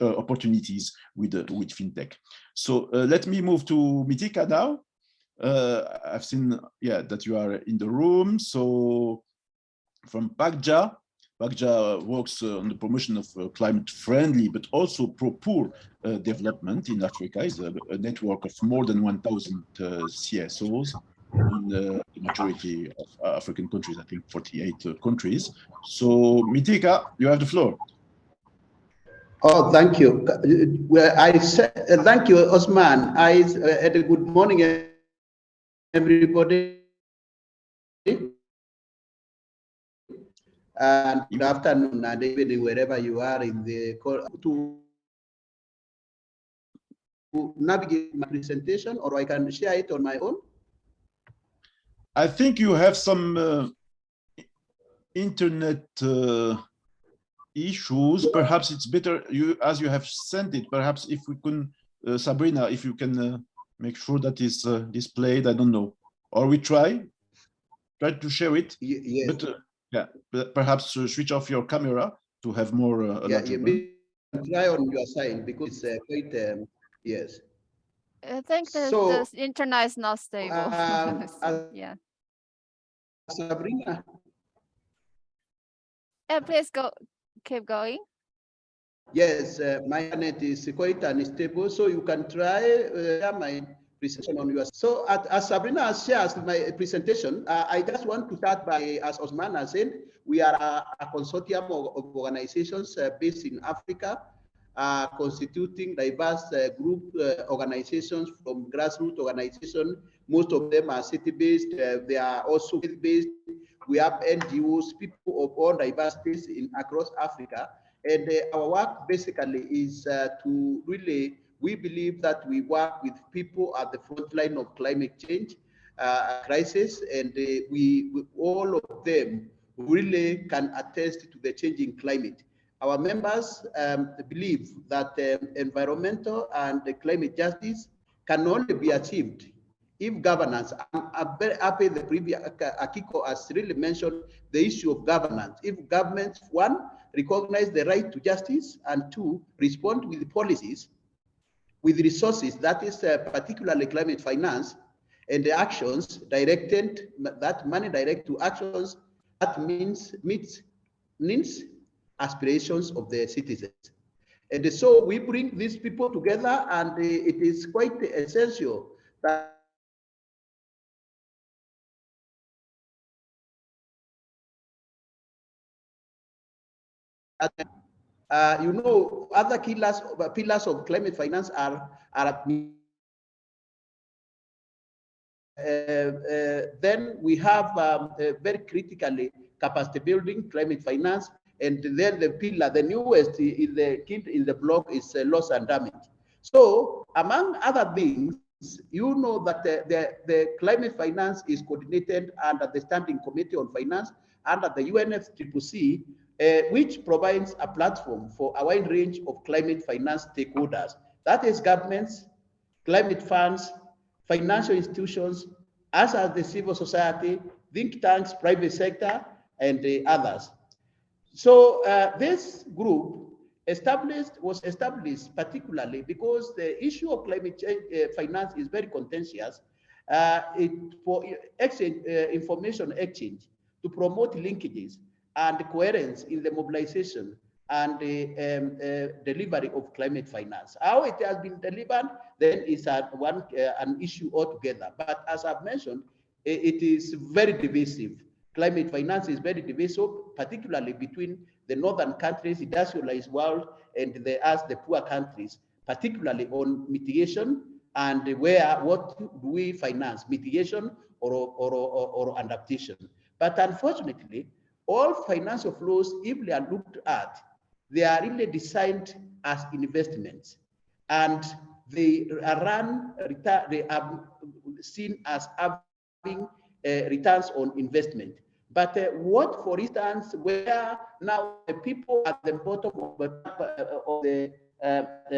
opportunities with fintech. So let me move to Mitika now. I've seen that you are in the room. So from PACJA works on the promotion of climate-friendly but also pro-poor development in Africa. Is a network of more than 1,000 CSOs in the majority of African countries, I think 48 countries. So Mitika, you have the floor. Oh, thank you. Well, I said thank you, Oulmane. I had a good morning, everybody. And good afternoon and evening, wherever you are in the call, to navigate my presentation, or I can share it on my own. I think you have some internet issues. Perhaps it's better as you have sent it. Perhaps if we can, Sabrina, if you can make sure that is displayed. I don't know, or we try to share it. Yes. But perhaps switch off your camera to have more. You try on your side because it's quite yes. I think that the internet is not stable. So, yeah. Sabrina. Yeah, please keep going. Yes, my internet is quite unstable, so you can try my presentation on yours. So as Sabrina shares my presentation, I just want to start by, as Oulmane has said, we are a consortium of organizations based in Africa, constituting diverse group organizations from grassroots organizations. Most of them are city-based. They are also faith-based. We have NGOs, people of all diversities across Africa. And our work basically is to really, we believe that we work with people at the front line of climate change crisis, and we all of them really can attest to the changing climate. Our members believe that environmental and climate justice can only be achieved if governance, I'm very happy the previous Akiko has really mentioned the issue of governance. If governments, one, recognize the right to justice, and two, respond with policies, with resources, that is particularly climate finance, and the actions directed, that money direct to actions that meets needs aspirations of the citizens. And so we bring these people together, and it is quite essential that you know, other pillars of climate finance are then we have very critically capacity building, climate finance, and then the pillar, the newest in the block is loss and damage. So among other things, you know that the climate finance is coordinated under the Standing Committee on Finance under the UNFCCC, which provides a platform for a wide range of climate finance stakeholders. That is governments, climate funds, financial institutions, as are the civil society, think tanks, private sector, and others. So this group was established particularly because the issue of climate change finance is very contentious for information exchange, to promote linkages and coherence in the mobilization and the delivery of climate finance. How it has been delivered then is an issue altogether. But as I've mentioned, it is very divisive. Climate finance is very divisive, particularly between the northern countries, industrialized world, and the poor countries, particularly on mitigation and what do we finance, mitigation or adaptation. But unfortunately, all financial flows, if they are looked at, they are really designed as investments, and they are seen as having returns on investment. But what, for instance, where now the people at the bottom of the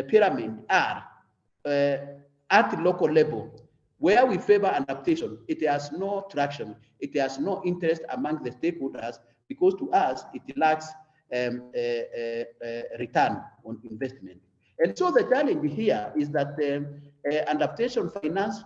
pyramid are at the local level, where we favor adaptation, it has no traction, it has no interest among the stakeholders, because to us, it lacks return on investment. And so the challenge here is that adaptation finance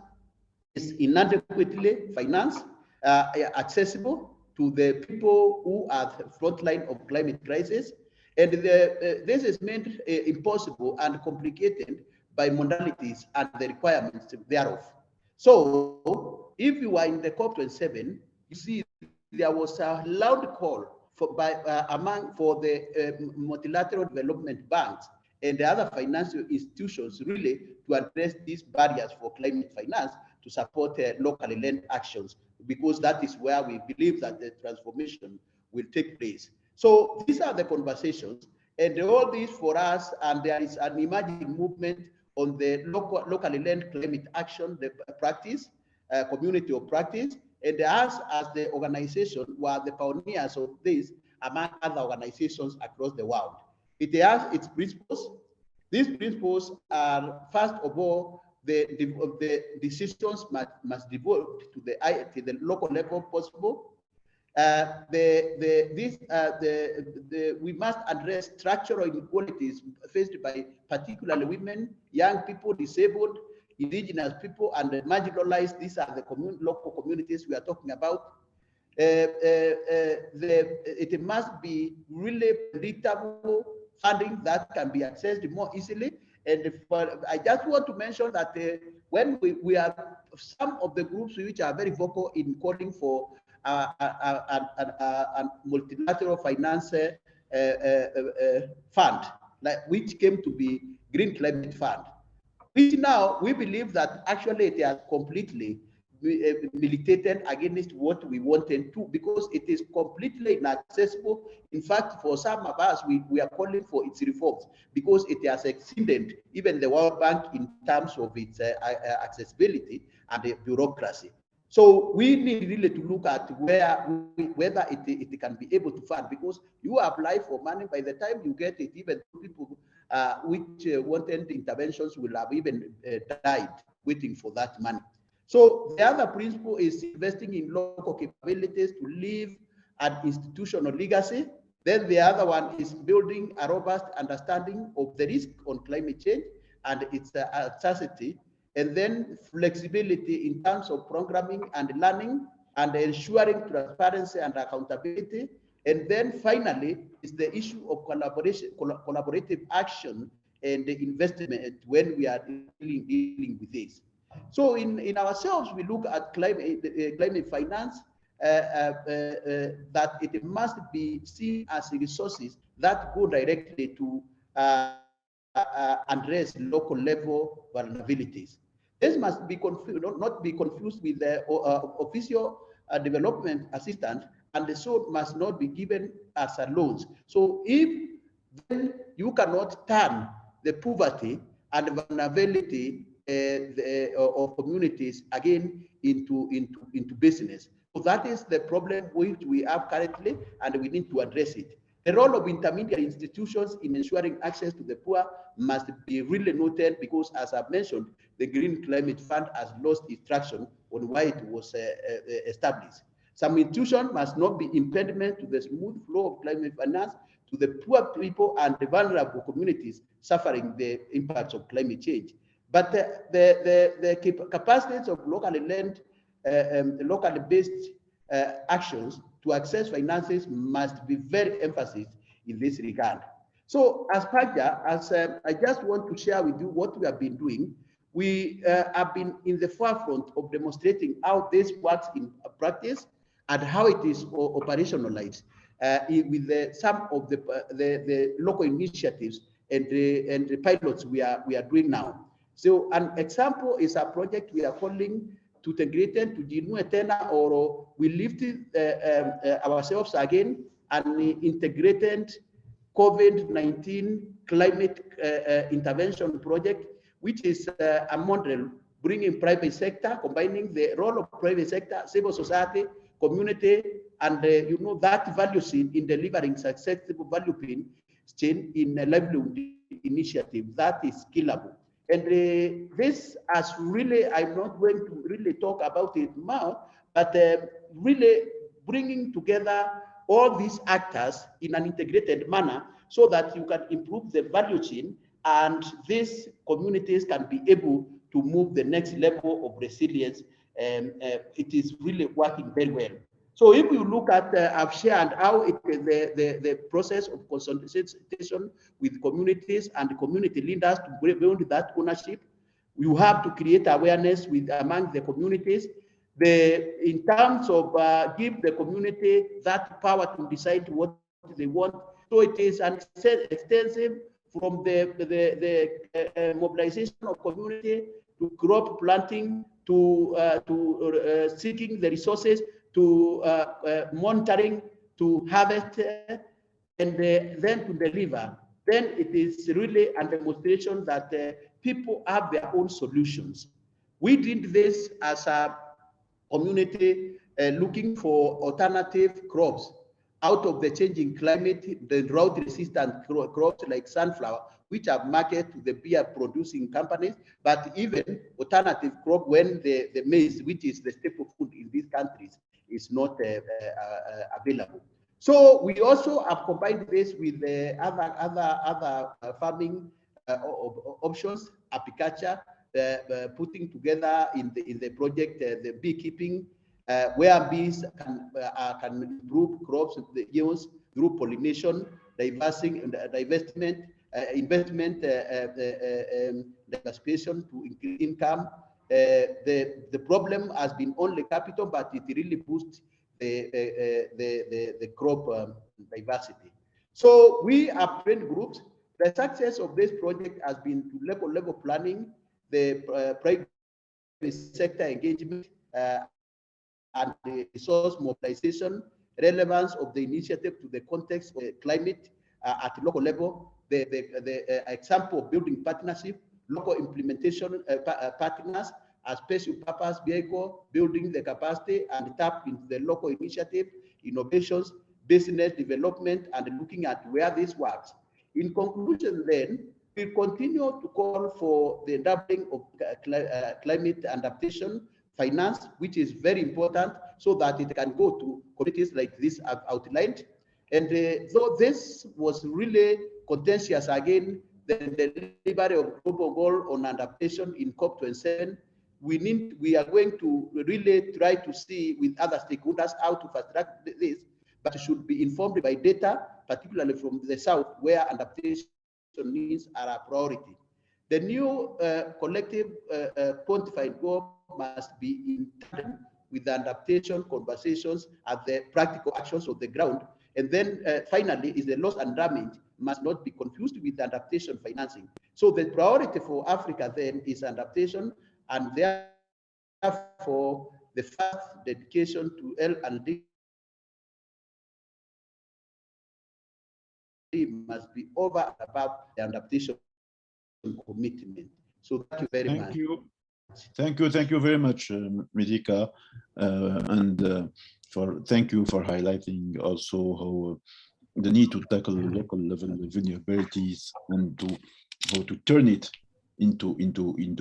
is inadequately financed, accessible to the people who are the front line of climate crisis. And this is made impossible and complicated by modalities and the requirements thereof. So if you are in the COP27, you see there was a loud call for the multilateral development banks and the other financial institutions really to address these barriers for climate finance to support locally led actions, because that is where we believe that the transformation will take place. So these are the conversations, and all this for us, and there is an emerging movement on the locally led climate action, the practice, community of practice, and us as the organization were the pioneers of this among other organizations across the world. It has its principles. These principles are, first of all, the decisions must devolve to the local level possible. We must address structural inequalities faced by particularly women, young people, disabled, indigenous people, and marginalized. These are the local communities we are talking about. It must be really predictable funding that can be accessed more easily. And I just want to mention that when we are some of the groups which are very vocal in calling for a multilateral finance fund, which came to be Green Climate Fund, which now we believe that actually it has completely militated against what we wanted to, because it is completely inaccessible. In fact, for some of us, we are calling for its reforms because it has exceeded even the World Bank in terms of its accessibility and the bureaucracy. So we need really to look at whether it can be able to fund, because you apply for money, by the time you get it, even people which wanted interventions will have even died waiting for that money. So the other principle is investing in local capabilities to leave an institutional legacy. Then the other one is building a robust understanding of the risk on climate change and its adversity, and then flexibility in terms of programming and learning and ensuring transparency and accountability. And then finally is the issue of collaborative action and the investment when we are dealing with this. So in ourselves, we look at climate finance, that it must be seen as resources that go directly to address local level vulnerabilities. This must be not be confused with the official development assistance, and so must not be given as a loans. So if then you cannot turn the poverty and vulnerability of communities again into business. So that is the problem which we have currently, and we need to address it. The role of intermediary institutions in ensuring access to the poor must be really noted because, as I've mentioned, the Green Climate Fund has lost its traction on why it was established. Some institutions must not be impediment to the smooth flow of climate finance to the poor people and the vulnerable communities suffering the impacts of climate change. But the capacities of locally led, locally based actions to access finances must be very emphasized in this regard. So as Fedra, I just want to share with you what we have been doing. We have been in the forefront of demonstrating how this works in practice and how it is operationalized with some of the local initiatives and the pilots we are doing now. So an example is a project we are calling Tutengreten to Dinuetena, or we lifted ourselves again and integrated COVID-19 climate intervention project, which is a model bringing private sector, combining the role of private sector, civil society, community, and you know, that value chain in delivering successful value chain in a livelihood initiative that is scalable. And this has really, I'm not going to really talk about it now, but really bringing together all these actors in an integrated manner so that you can improve the value chain and these communities can be able to move the next level of resilience. It is really working very well. So if you look at, I've shared how the process of consultation with communities and community leaders to build that ownership. You have to create awareness among the communities. In terms of give the community that power to decide what they want. So it is an extensive from the mobilization of community to crop planting to seeking the resources to monitoring, to harvest, and then to deliver. Then it is really a demonstration that people have their own solutions. We did this as a community looking for alternative crops out of the changing climate, the drought-resistant crops like sunflower, which are marketed to the beer producing companies, but even alternative crop when the maize, which is the staple food in these countries, is not available. So we also have combined this with the other farming options, apiculture, putting together in the project the beekeeping, where bees can improve crops yields through pollination, divestment, investment, diversification to increase income. The problem has been only capital, but it really boosts the crop diversity. So we have trained groups. The success of this project has been to level planning, the private sector engagement, and the resource mobilization, relevance of the initiative to the context of climate at local level, the example of building partnership, local implementation partners, a special purpose vehicle, building the capacity and tap into the local initiative, innovations, business development, and looking at where this works. In conclusion, then, we continue to call for the doubling of climate adaptation finance, which is very important so that it can go to communities like this I've outlined. And though this was really contentious again, the delivery of global goal on adaptation in COP27, we are going to really try to see with other stakeholders how to fast track this, but it should be informed by data, particularly from the South, where adaptation needs are a priority. The new collective quantified goal must be in tandem with the adaptation conversations at the practical actions of the ground. And then finally is the loss and damage must not be confused with adaptation financing. So the priority for Africa then is adaptation, and therefore the first dedication to L&D must be over and above the adaptation commitment. So thank you very much. Thank you very much, Medika, and thank you for highlighting also how the need to tackle local level vulnerabilities and to how to turn it into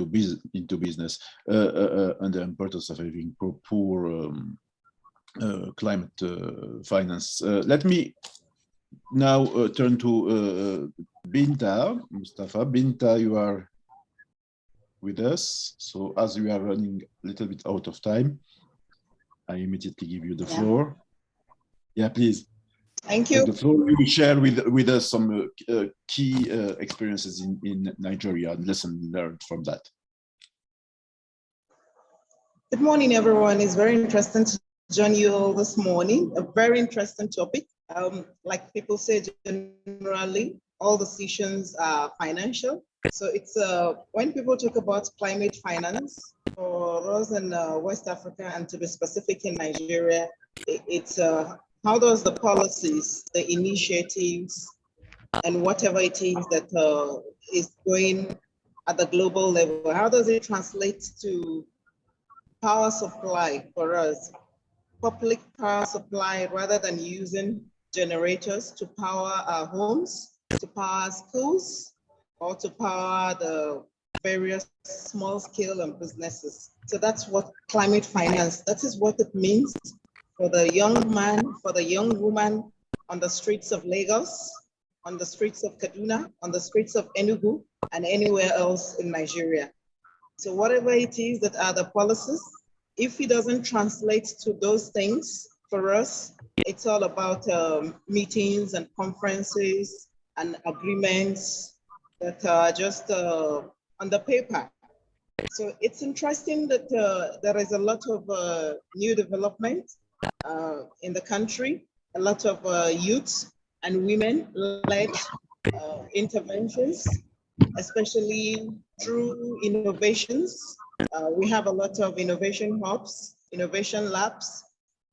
business, and the importance of having poor climate finance. Let me now turn to Binta Mustafa. Binta, you are with us. So as we are running a little bit out of time, I immediately give you the floor. Yeah, please. Thank you. The floor, you will share with us some key experiences in Nigeria and lessons learned from that. Good morning, everyone. It's very interesting to join you all this morning. A very interesting topic. Like people say, generally, all decisions are financial. So it's when people talk about climate finance, for us in West Africa, and to be specific in Nigeria, it's how does the policies, the initiatives, and whatever it is that is going at the global level, how does it translate to power supply for us? Public power supply, rather than using generators to power our homes, to power schools, or to power the various small scale and businesses. So that's what climate finance, that is what it means for the young man, for the young woman on the streets of Lagos, on the streets of Kaduna, on the streets of Enugu, and anywhere else in Nigeria. So whatever it is that are the policies, if it doesn't translate to those things for us, it's all about meetings and conferences and agreements that are just on the paper. So it's interesting that there is a lot of new development in the country, a lot of youth and women-led interventions, especially through innovations. We have a lot of innovation hubs, innovation labs,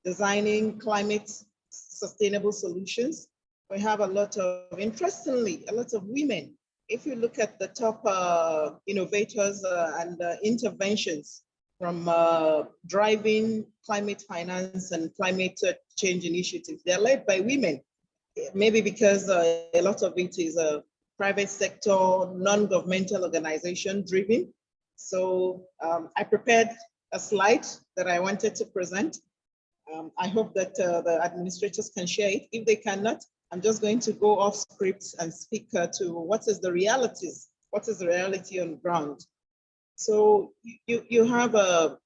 designing climate sustainable solutions. We have a lot of, interestingly, a lot of women. If you look at the top innovators and interventions from driving climate finance and climate change initiatives, they're led by women. Maybe because a lot of it is private sector, non-governmental organization driven. So I prepared a slide that I wanted to present. I hope that the administrators can share it. If they cannot, I'm just going to go off script and speak to what is the realities, what is the reality on ground. So you have a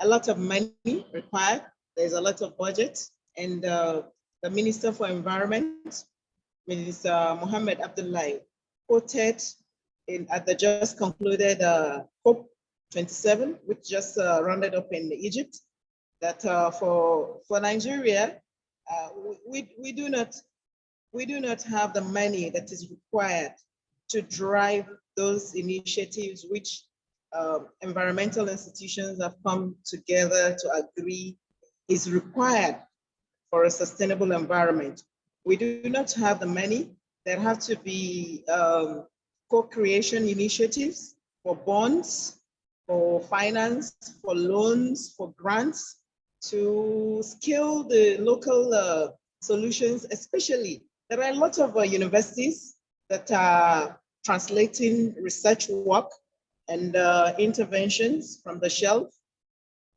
lot of money required. There's a lot of budget, and the Minister for Environment, Minister Mohammed Abdullahi, quoted at the just concluded COP27, which just rounded up in Egypt, that for Nigeria, we do not have the money that is required to drive those initiatives which environmental institutions have come together to agree is required for a sustainable environment. We do not have the money. There have to be co-creation initiatives for bonds, for finance, for loans, for grants, to scale the local solutions. Especially, there are a lot of universities that are translating research work and interventions from the shelf,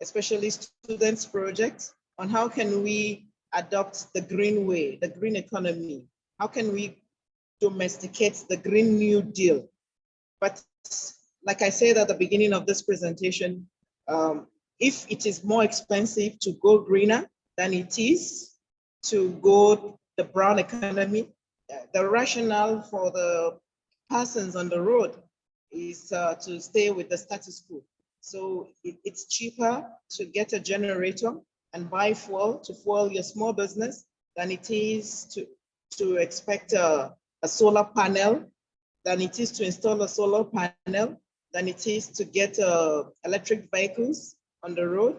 especially students' projects, on how can we adopt the green way, the green economy? How can we domesticate the Green New Deal? But like I said at the beginning of this presentation, if it is more expensive to go greener than it is to go the brown economy, the rationale for the persons on the road is to stay with the status quo. So it's cheaper to get a generator and buy fuel to fuel your small business than it is to expect a solar panel, than it is to install a solar panel, than it is to get electric vehicles on the road.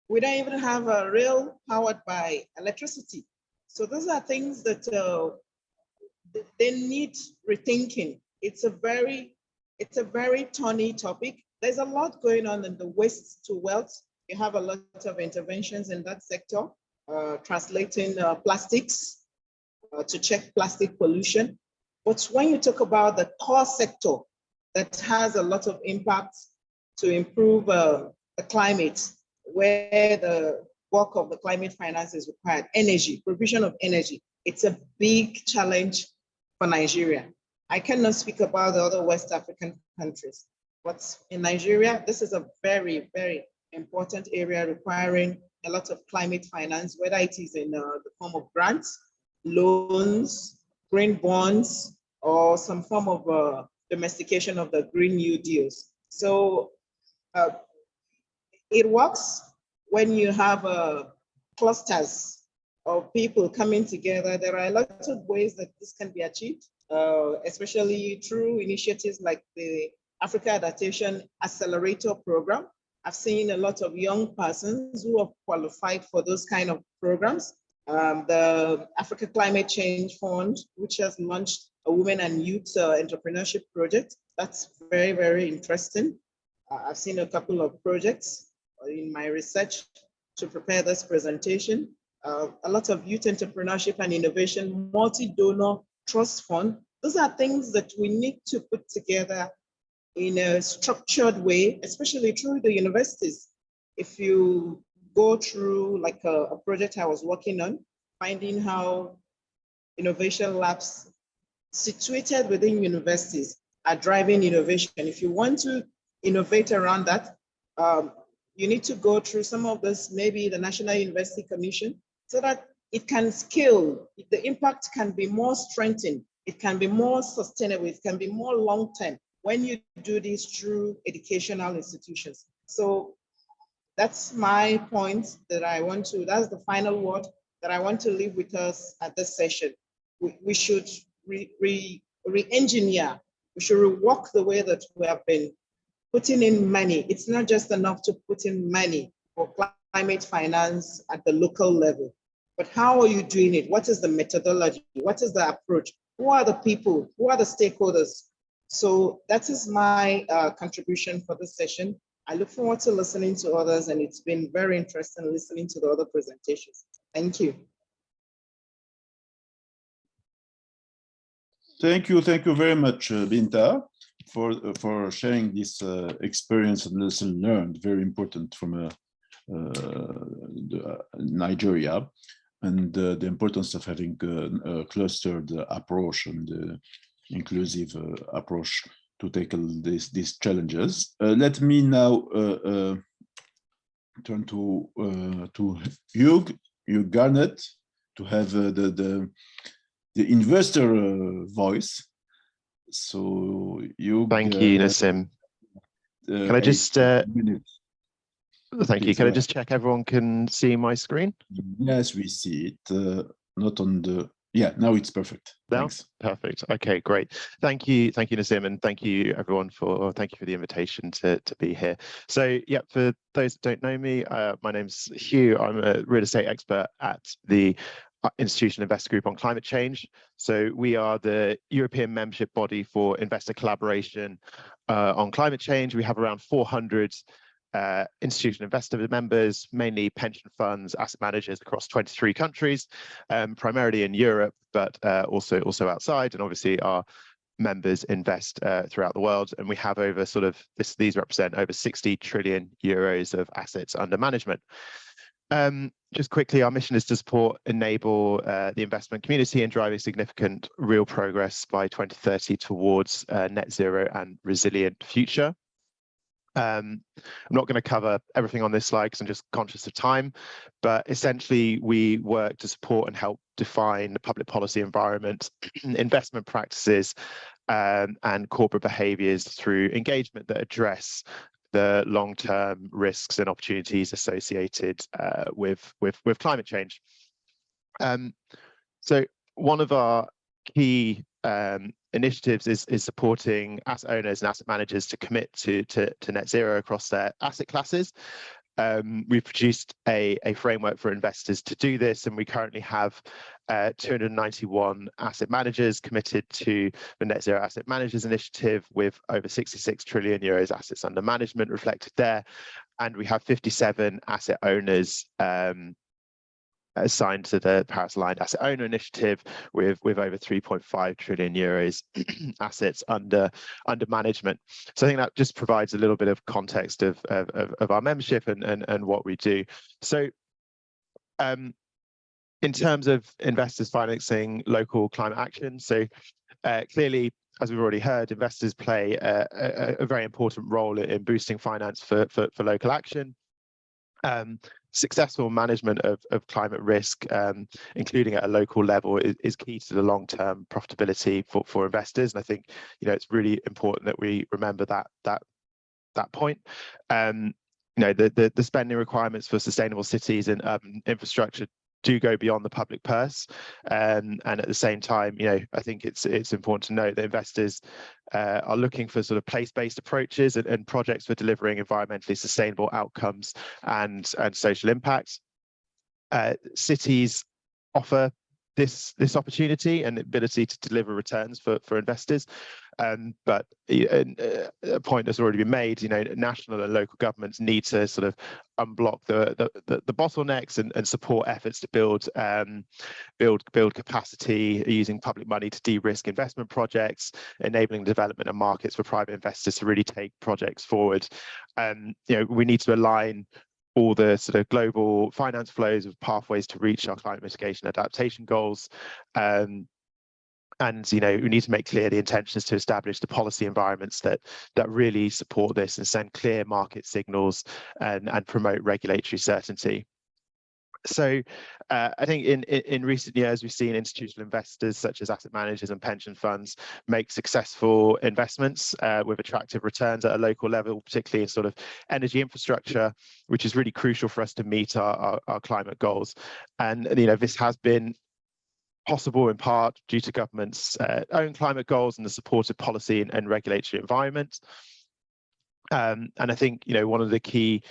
We don't even have a rail powered by electricity. So those are things that they need rethinking. It's a very thorny topic. There's a lot going on in the waste to wealth. You have a lot of interventions in that sector translating plastics to check plastic pollution. But when you talk about the core sector that has a lot of impact to improve the climate, where the work of the climate finance is required, energy, provision of energy, it's a big challenge for Nigeria. I cannot speak about the other West African countries, but in Nigeria, this is a very, very important area requiring a lot of climate finance, whether it is in the form of grants, loans, green bonds, or some form of domestication of the Green New Deals. So it works when you have clusters of people coming together. There are a lot of ways that this can be achieved, especially through initiatives like the Africa Adaptation Accelerator Program. I've seen a lot of young persons who have qualified for those kind of programs. The Africa Climate Change Fund, which has launched a women and youth entrepreneurship project. That's very, very interesting. I've seen a couple of projects in my research to prepare this presentation. A lot of youth entrepreneurship and innovation, multi-donor trust fund. Those are things that we need to put together in a structured way, especially through the universities. If you go through like a project I was working on, finding how innovation labs situated within universities are driving innovation. If you want to innovate around that, you need to go through some of this, maybe the National University Commission, so that it can scale, the impact can be more strengthened, it can be more sustainable, it can be more long-term when you do this through educational institutions. So that's my point that I want to, that's the final word that I want to leave with us at this session. We should re-engineer, we should rework the way that we have been putting in money. It's not just enough to put in money for climate finance at the local level, but how are you doing it? What is the methodology? What is the approach? Who are the people? Who are the stakeholders? So that is my contribution for this session. I look forward to listening to others, and it's been very interesting listening to the other presentations. Thank you. Thank you very much, Binta, for sharing this experience and lesson learned, very important from Nigeria, and the importance of having a clustered approach and inclusive approach to tackle these challenges. Let me now turn to Hugh Garnett to have the investor voice. So Hugh, thank you, Nassim. Can I just thank you. Can I just check everyone can see my screen? Yes, we see it. Not on the. Yeah, now it's perfect. Now? Thanks. Perfect. Okay, great. Thank you, Nassim, and thank you everyone for the invitation to be here. So yeah, for those that don't know me, my name's Hugh. I'm a real estate expert at the Institutional Investor Group on Climate Change. So we are the European membership body for investor collaboration on climate change. We have around 400 institutional investor members, mainly pension funds, asset managers across 23 countries, primarily in Europe, but also outside. And obviously our members invest throughout the world. And we have over these represent over 60 trillion euros of assets under management. Just quickly, our mission is to enable the investment community in driving significant real progress by 2030 towards a net zero and resilient future. I'm not going to cover everything on this slide because I'm just conscious of time, but essentially we work to support and help define the public policy environment, investment practices, and corporate behaviours through engagement that address the long-term risks and opportunities associated with climate change. So one of our key initiatives is supporting asset owners and asset managers to commit to net zero across their asset classes. We've produced a framework for investors to do this, and we currently have 291 asset managers committed to the Net Zero Asset Managers Initiative, with over 66 trillion euros assets under management reflected there. And we have 57 asset owners assigned to the Paris Aligned Asset Owner Initiative, with over 3.5 trillion euros assets under management. So I think that just provides a little bit of context of our membership and what we do. So in terms of investors financing local climate action, so clearly, as we've already heard, investors play a very important role in boosting finance for local action. Successful management of climate risk, including at a local level, is key to the long-term profitability for investors. And I think, you know, it's really important that we remember that point. You know, the spending requirements for sustainable cities and urban infrastructure do go beyond the public purse, and at the same time, you know, I think it's important to note that investors are looking for sort of place-based approaches and projects for delivering environmentally sustainable outcomes and social impact. Cities offer this opportunity and the ability to deliver returns for investors, but a point that's already been made, you know, national and local governments need to sort of unblock the bottlenecks and support efforts to build capacity using public money to de-risk investment projects, enabling development of markets for private investors to really take projects forward. You know, we need to align all the sort of global finance flows of pathways to reach our climate mitigation adaptation goals. And, you know, we need to make clear the intentions to establish the policy environments that really support this and send clear market signals and promote regulatory certainty. So I think in recent years, we've seen institutional investors such as asset managers and pension funds make successful investments with attractive returns at a local level, particularly in sort of energy infrastructure, which is really crucial for us to meet our climate goals. And, you know, this has been possible in part due to government's own climate goals and the supportive policy and regulatory environment. And I think, you know, one of the key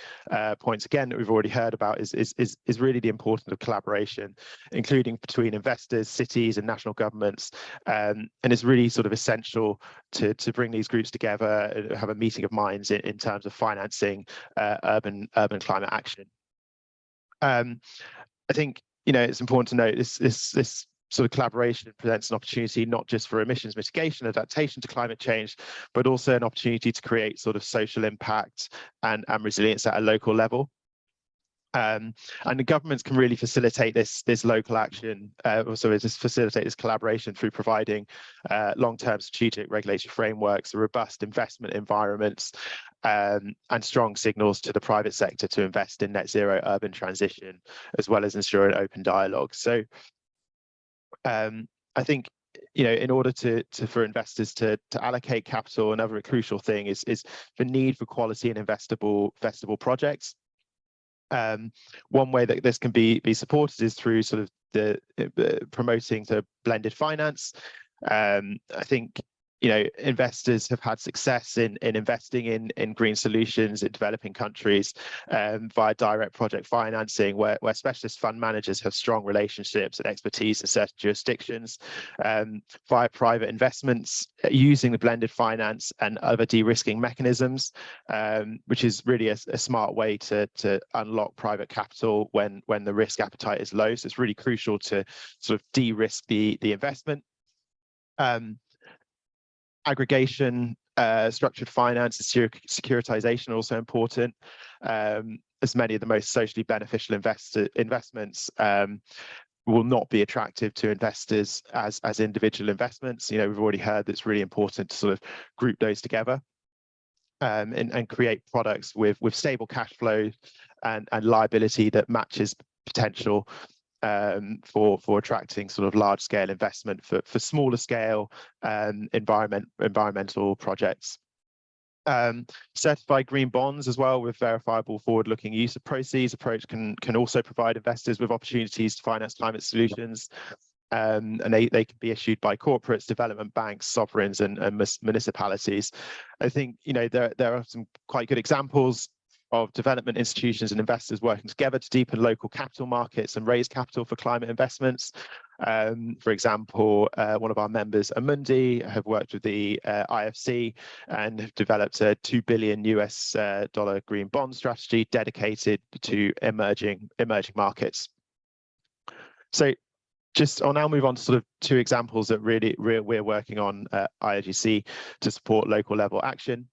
points again that we've already heard about is really the importance of collaboration, including between investors, cities, and national governments. And it's really sort of essential to bring these groups together and have a meeting of minds in terms of financing urban climate action. I think, you know, it's important to note this sort of collaboration presents an opportunity not just for emissions mitigation, adaptation to climate change, but also an opportunity to create sort of social impact and resilience at a local level. And the governments can really facilitate this local action, also just facilitate this collaboration through providing long-term strategic regulatory frameworks, robust investment environments, and strong signals to the private sector to invest in net zero urban transition, as well as ensuring open dialogue. So I think, you know, in order for investors to allocate capital, another crucial thing is the need for quality and investable projects. One way that this can be supported is through sort of the promoting the blended finance. I think, you know, investors have had success in investing in green solutions in developing countries via direct project financing, where specialist fund managers have strong relationships and expertise in certain jurisdictions, via private investments using the blended finance and other de-risking mechanisms, which is really a smart way to unlock private capital when the risk appetite is low. So it's really crucial to sort of de-risk the investment. Aggregation, structured finance, and securitization are also important, as many of the most socially beneficial investments will not be attractive to investors as individual investments. You know, we've already heard that it's really important to sort of group those together and create products with stable cash flow and liability that matches potential for attracting sort of large scale investment for smaller scale environmental projects. Certified green bonds as well with verifiable forward-looking use of proceeds approach can also provide investors with opportunities to finance climate solutions. And they can be issued by corporates, development banks, sovereigns, and municipalities. I think, you know, there are some quite good examples of development institutions and investors working together to deepen local capital markets and raise capital for climate investments. For example, one of our members, Amundi, have worked with the IFC and have developed a $2 billion US green bond strategy dedicated to emerging markets. So I'll now move on to sort of two examples that we're working on at IIGC to support local level action.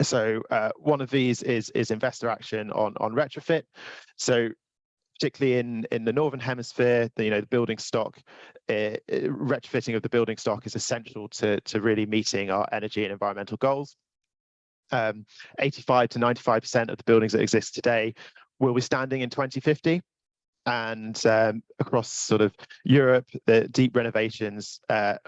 So one of these is investor action on retrofit. So particularly in the Northern Hemisphere, the building stock, retrofitting of the building stock is essential to really meeting our energy and environmental goals. 85 to 95% of the buildings that exist today will be standing in 2050. And across sort of Europe, the deep renovations are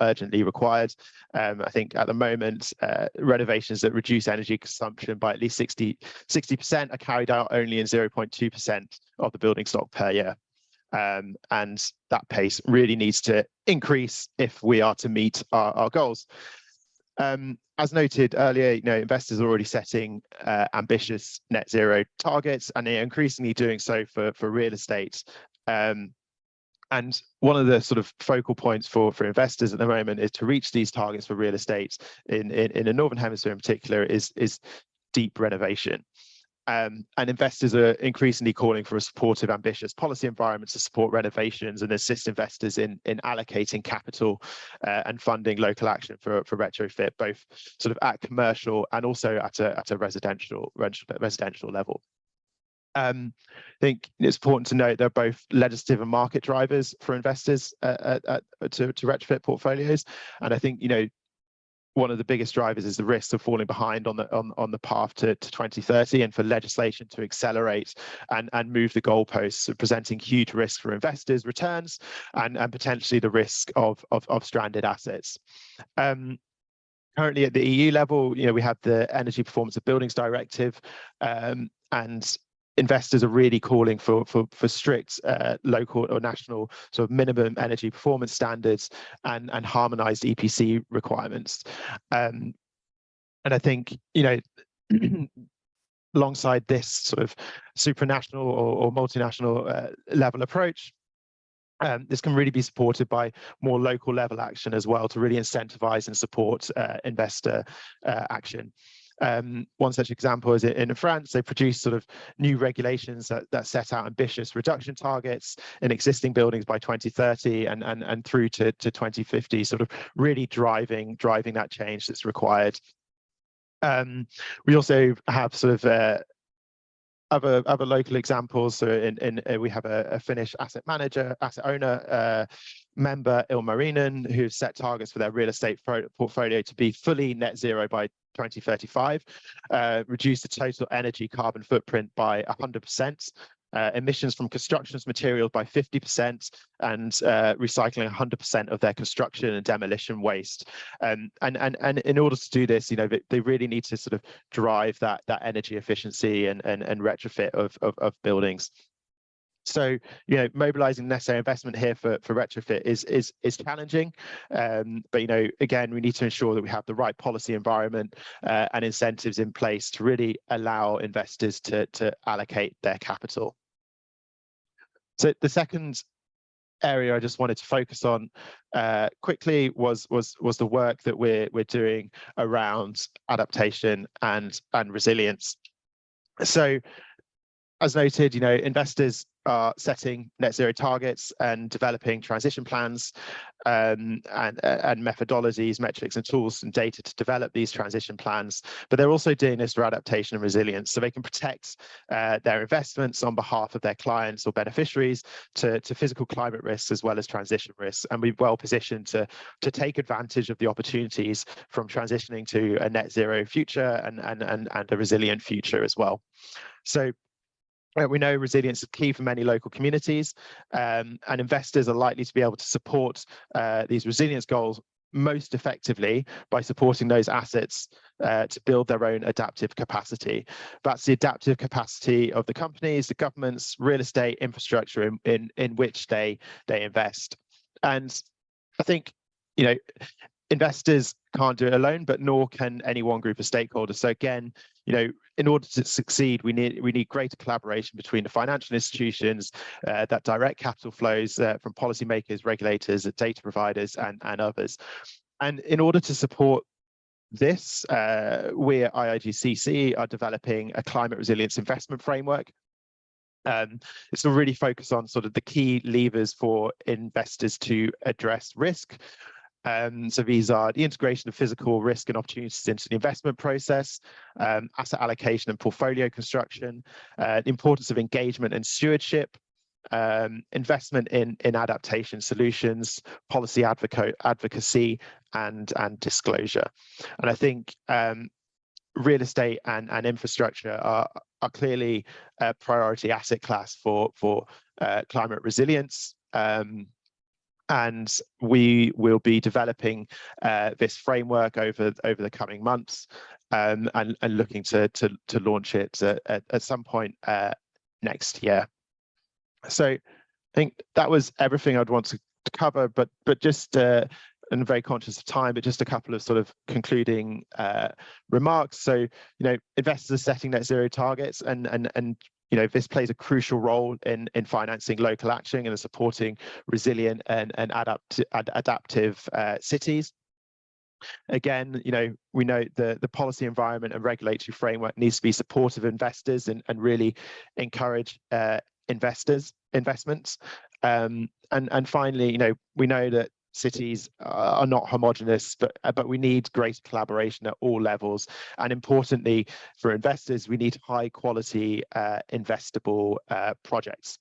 urgently required. I think at the moment, renovations that reduce energy consumption by at least 60% are carried out only in 0.2% of the building stock per year. And that pace really needs to increase if we are to meet our goals. As noted earlier, investors are already setting ambitious net zero targets, and they're increasingly doing so for real estate. And one of the sort of focal points for investors at the moment is to reach these targets for real estate in the Northern Hemisphere in particular is deep renovation. And investors are increasingly calling for a supportive, ambitious policy environment to support renovations and assist investors in allocating capital and funding local action for retrofit, both sort of at commercial and also at a residential level. I think it's important to note they're both legislative and market drivers for investors to retrofit portfolios, and I think one of the biggest drivers is the risk of falling behind on the path to 2030, and for legislation to accelerate and move the goalposts, presenting huge risks for investors' returns and potentially the risk of stranded assets. Currently at the EU level, we have the Energy Performance of Buildings Directive, and investors are really calling for strict local or national sort of minimum energy performance standards and harmonized EPC requirements. And I think, alongside this sort of supranational or multinational level approach, this can really be supported by more local level action as well to really incentivize and support investor action. One such example is in France. They produced sort of new regulations that set out ambitious reduction targets in existing buildings by 2030 and through to 2050, sort of really driving that change that's required. We also have sort of other local examples. So we have a Finnish asset owner member, Oulmane, who set targets for their real estate portfolio to be fully net zero by 2035, reduce the total energy carbon footprint by 100%, emissions from construction materials by 50%, and recycling 100% of their construction and demolition waste. And in order to do this, they really need to sort of drive that energy efficiency and retrofit of buildings. So, mobilizing necessary investment here for retrofit is challenging, but again, we need to ensure that we have the right policy environment and incentives in place to really allow investors to allocate their capital. So the second area I just wanted to focus on quickly was the work that we're doing around adaptation and resilience. So, as noted, investors are setting net zero targets and developing transition plans and methodologies, metrics and tools and data to develop these transition plans. But they're also doing this for adaptation and resilience, so they can protect their investments on behalf of their clients or beneficiaries to physical climate risks as well as transition risks, and we're well positioned to take advantage of the opportunities from transitioning to a net zero future and a resilient future as well. So we know resilience is key for many local communities, and investors are likely to be able to support these resilience goals most effectively by supporting those assets to build their own adaptive capacity. That's the adaptive capacity of the companies, the governments, real estate infrastructure in which they invest. And I think, investors can't do it alone, but nor can any one group of stakeholders. So again, in order to succeed, we need greater collaboration between the financial institutions, that direct capital flows from policymakers, regulators, data providers, and others. And in order to support this, we at IIGCC are developing a climate resilience investment framework. It's to really focus on sort of the key levers for investors to address risk. So these are the integration of physical risk and opportunities into the investment process, asset allocation and portfolio construction, the importance of engagement and stewardship, investment in adaptation solutions, policy advocacy, and disclosure. And I think real estate and infrastructure are clearly a priority asset class for climate resilience. And we will be developing this framework over the coming months, and looking to launch it at some point next year. So I think that was everything I'd want to cover, but just and very conscious of time, but just a couple of sort of concluding remarks. So, you know, investors are setting net zero targets, and you know, this plays a crucial role in financing local action and supporting resilient and adaptive cities. Again, you know, we know the policy environment and regulatory framework needs to be supportive of investors and really encourage investments. And finally, you know, we know that cities are not homogenous, but we need great collaboration at all levels. And importantly, for investors, we need high quality investable projects.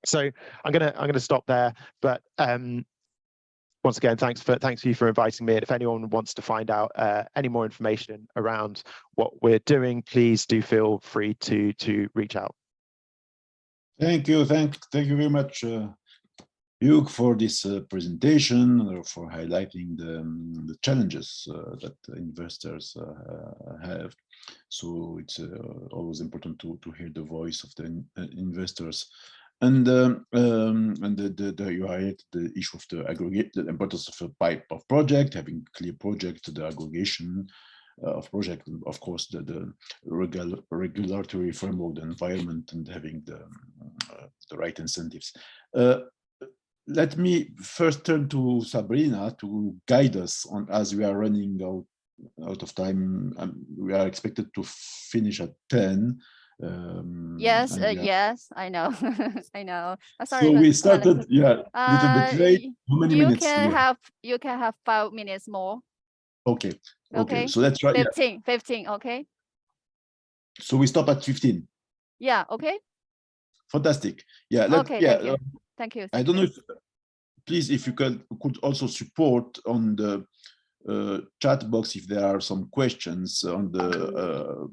So I'm gonna stop there. But once again, thanks you for inviting me. And if anyone wants to find out any more information around what we're doing, please do feel free to reach out. Thank you very much, Hugh, for this presentation, for highlighting the challenges that investors have. So it's always important to hear the voice of the investors. And you highlighted the issue of the importance of a pipe of project, having clear project, the aggregation of project, and of course the regulatory framework, the environment, and having the right incentives. Let me first turn to Sabrina to guide us on, as we are running out of time. We are expected to finish at 10. Yes, yes, I know. I know. Sorry. So we started, yeah, a little bit late. How many minutes? You can have 5 minutes more. Okay. Okay. So let's try 15. Yeah. 15. Okay. So we stop at 15. Yeah. Okay. Fantastic. Yeah. Okay. Yeah. Thank you. I don't know if, please, if you could also support on the chat box if there are some questions on the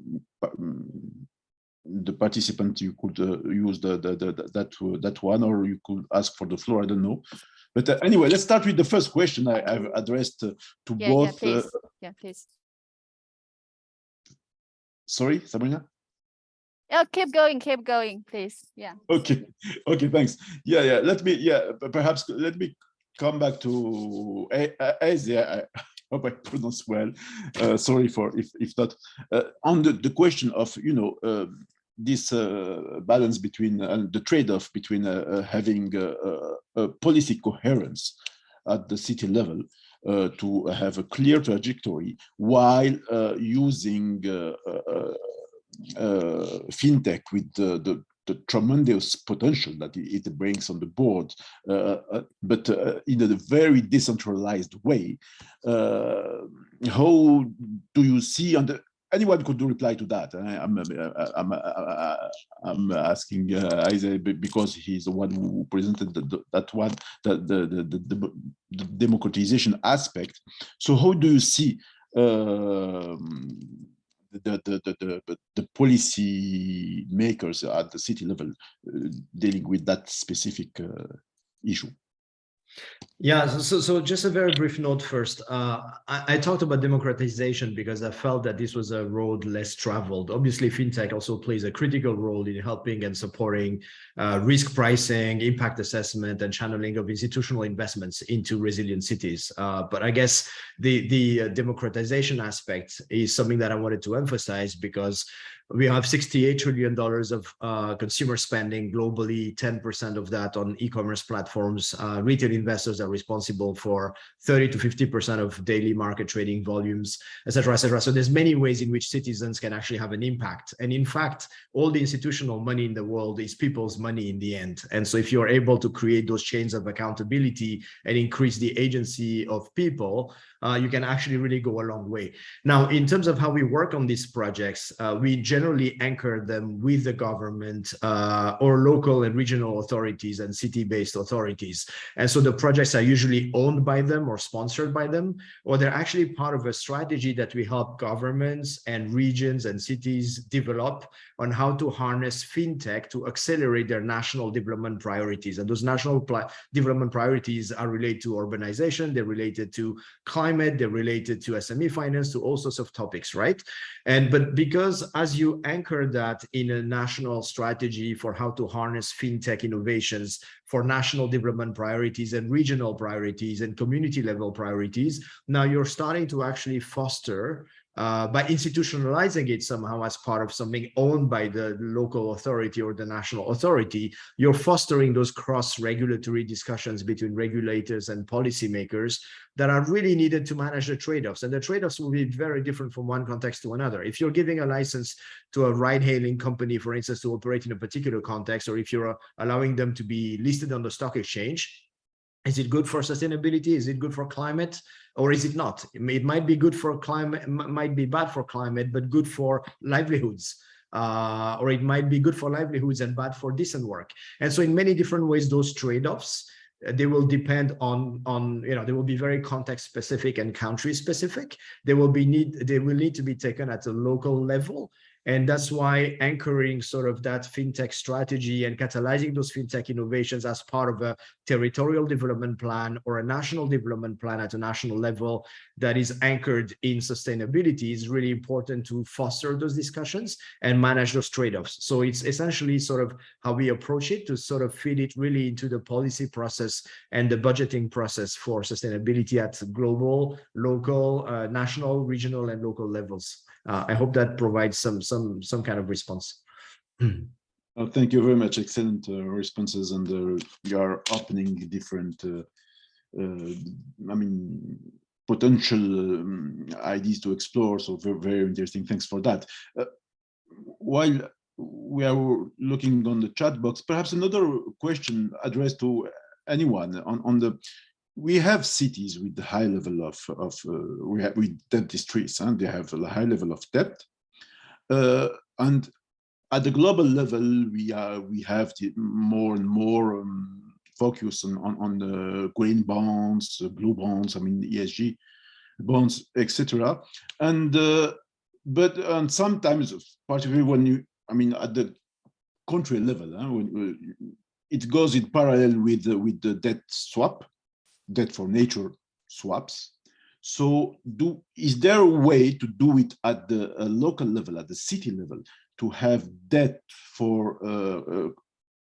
participant. You could use that one, or you could ask for the floor. I don't know. But anyway, let's start with the first question I've addressed to both. Yeah, please. Yeah, please. Sorry, Sabrina? Yeah, keep going, please. Yeah. Okay, thanks. Yeah. Let me come back to Asia. I hope I pronounce well. Sorry for if not. On the question of, you know, this balance between the trade-off between having a policy coherence at the city level to have a clear trajectory while using fintech with the tremendous potential that it brings on the board, but in a very decentralized way. How do you see, anyone could reply to that? I'm asking Isaac because he's the one who presented the democratization aspect. So how do you see the policy makers at the city level dealing with that specific issue? Yeah, so just a very brief note first. I talked about democratization because I felt that this was a road less traveled. Obviously, fintech also plays a critical role in helping and supporting risk pricing, impact assessment, and channeling of institutional investments into resilient cities. But I guess the democratization aspect is something that I wanted to emphasize because We have $68 trillion of consumer spending globally, 10% of that on e-commerce platforms. Retail investors are responsible for 30 to 50% of daily market trading volumes, et cetera, et cetera. So there's many ways in which citizens can actually have an impact. And in fact, all the institutional money in the world is people's money in the end. And so if you're able to create those chains of accountability and increase the agency of people, you can actually really go a long way. Now, in terms of how we work on these projects, we generally anchor them with the government or local and regional authorities and city-based authorities. And so the projects are usually owned by them or sponsored by them, or they're actually part of a strategy that we help governments and regions and cities develop on how to harness fintech to accelerate their national development priorities. And those national development priorities are related to urbanization, they're related to climate, they're related to SME finance, to all sorts of topics, right? But because as you anchor that in a national strategy for how to harness fintech innovations for national development priorities and regional priorities and community level priorities, now you're starting to actually foster by institutionalizing it somehow as part of something owned by the local authority or the national authority, you're fostering those cross-regulatory discussions between regulators and policymakers that are really needed to manage the trade-offs. And the trade-offs will be very different from one context to another. If you're giving a license to a ride-hailing company, for instance, to operate in a particular context, or if you're allowing them to be listed on the stock exchange, is it good for sustainability? Is it good for climate? Or is it not? It might be good for climate, might be bad for climate, but good for livelihoods. Or it might be good for livelihoods and bad for decent work. And so in many different ways, those trade-offs, they will depend on, they will be very context specific and country specific. They will need to be taken at a local level. And that's why anchoring sort of that fintech strategy and catalyzing those fintech innovations as part of a territorial development plan or a national development plan at a national level that is anchored in sustainability is really important to foster those discussions and manage those trade-offs. So it's essentially sort of how we approach it, to sort of feed it really into the policy process and the budgeting process for sustainability at global, local, national, regional, and local levels. I hope that provides some kind of response. Thank you very much. Excellent responses, and you are opening different, potential ideas to explore. So very, very interesting. Thanks for that. While we are looking on the chat box, perhaps another question addressed to anyone on the. We have cities with the high level of with debt distress, and they have a high level of debt. And at the global level, we have more and more focus on the green bonds, blue bonds, ESG bonds, etc. And but sometimes, particularly when you, at the country level, when it goes in parallel with the debt swap. Debt for nature swaps. So is there a way to do it at the local level, at the city level, to have debt for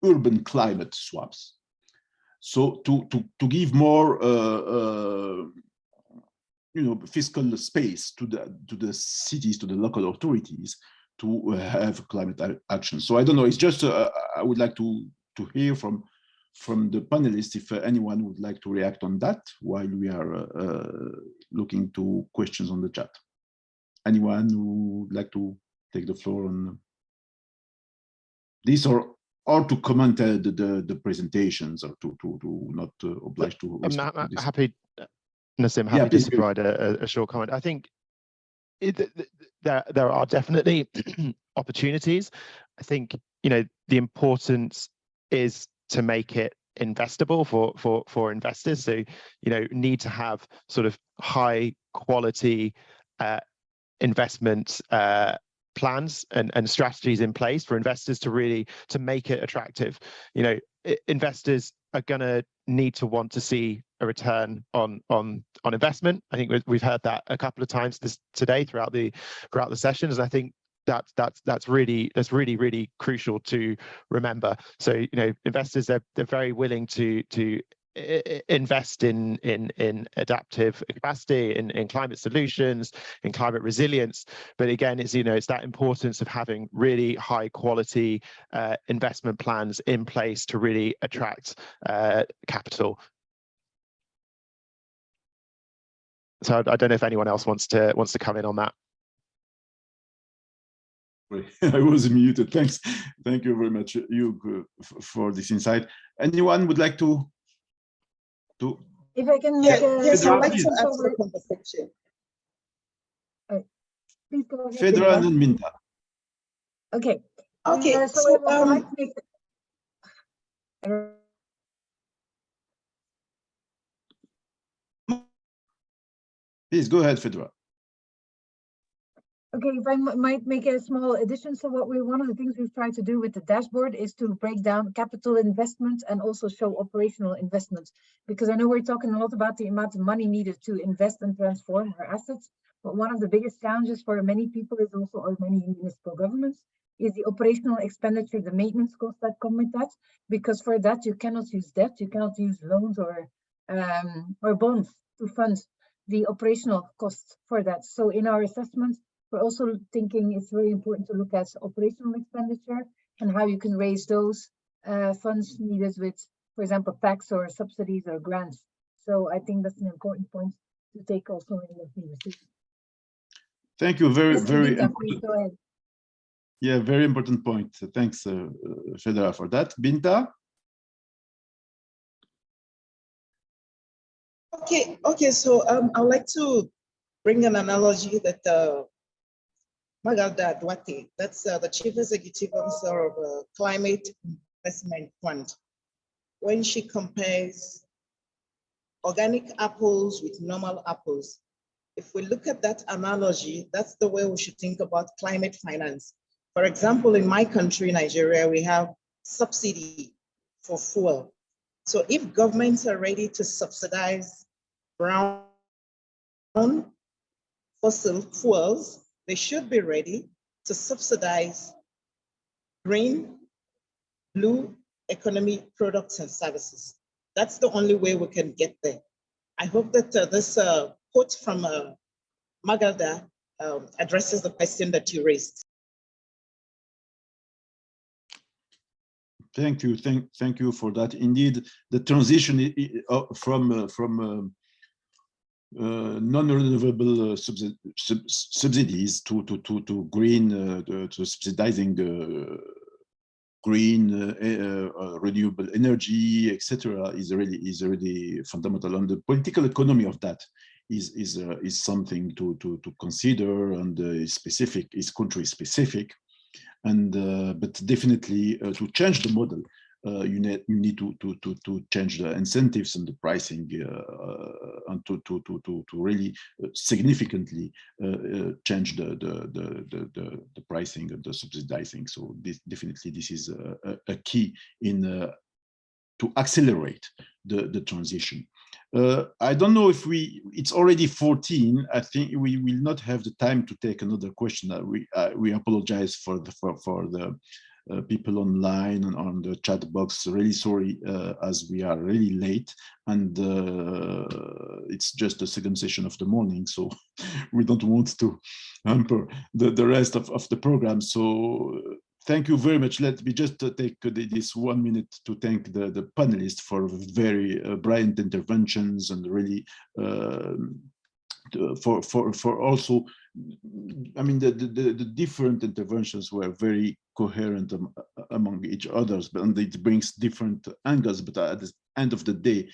urban climate swaps? So to give more fiscal space to the cities, to the local authorities to have climate action. So I don't know, it's just I would like to hear from the panelists if anyone would like to react on that while we are looking to questions on the chat. Anyone who would like to take the floor on this, or to comment the presentations, or to not oblige to. I'm happy, Nassim, happy to provide a short comment. I think there are definitely opportunities. I think the importance is to make it investable for investors. So need to have sort of high quality investment plans and strategies in place for investors to make it attractive. Investors are going to need to want to see a return on investment. I think we've heard that a couple of times today throughout the sessions. I think that's really crucial to remember. So investors, they're very willing to invest in adaptive capacity, in climate solutions, in climate resilience. But again, it's it's that importance of having really high quality investment plans in place to really attract capital. So I don't know if anyone else wants to come in on that. I was muted. Thanks. Thank you very much, Hugh, for this insight. Anyone would like to? If I can make yes, I'd like to please. add to the conversation. Please go ahead. Fedra and then Minta. Okay. Okay, So I would like to make Please go ahead, Fedra. Okay, if I might make a small addition. So one of the things we've tried to do with the dashboard is to break down capital investment and also show operational investment, because I know we're talking a lot about the amount of money needed to invest and transform our assets. But one of the biggest challenges for many people is also, or many municipal governments, is the operational expenditure, the maintenance costs that come with that. Because for that, you cannot use debt, you cannot use loans or bonds to fund the operational costs for that. So in our assessment, we're also thinking it's very important to look at operational expenditure and how you can raise those funds needed with, for example, tax or subsidies or grants. So I think that's an important point to take also in the conversation. Thank you. Very, Yes, very Binta, important. please go ahead. Yeah, very important point. Thanks, Fedra, for that. Binta? Okay. So I'd like to bring an analogy that Magalda Duarte, that's the Chief Executive Officer of a Climate Investment Fund, when she compares organic apples with normal apples. If we look at that analogy, that's the way we should think about climate finance. For example, in my country, Nigeria, we have subsidy for fuel. So if governments are ready to subsidize brown fossil fuels, they should be ready to subsidize green, blue economy products and services. That's the only way we can get there. I hope that this quote from Magalda addresses the question that you raised. Thank you. Thank you for that. Indeed, the transition from non-renewable subsidies to green, to subsidizing green renewable energy, etc., is really fundamental. And the political economy of that is something to consider, and is country specific. And but definitely to change the model, you need to change the incentives and the pricing, and to really significantly change the pricing and the subsidizing. So this is a key in to accelerate the transition. I don't know if it's already 14. I think we will not have the time to take another question. We apologize for the people online and on the chat box. Really sorry, as we are really late, and it's just the second session of the morning, so we don't want to hamper the rest of the program. So thank you very much. Let me just take this 1 minute to thank the panelists for very brilliant interventions, and really for also, I mean, the different interventions were very coherent among each others, and it brings different angles. But at the end of the day,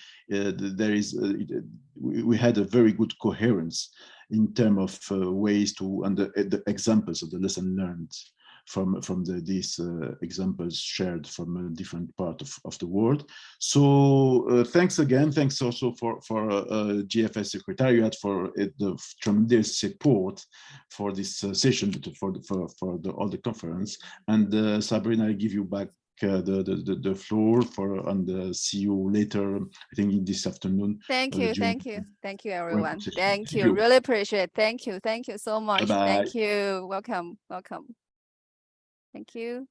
we had a very good coherence in terms of ways to, and the examples of the lesson learned from these examples shared from a different part of the world. So thanks again. Thanks also for GFS Secretariat for the tremendous support for this session, for all the conference. And Sabrina, I give you back the floor and see you later, I think in this afternoon. Thank you everyone. Thank you, really appreciate it. Thank you so much. Bye-bye. Thank you, welcome. Thank you.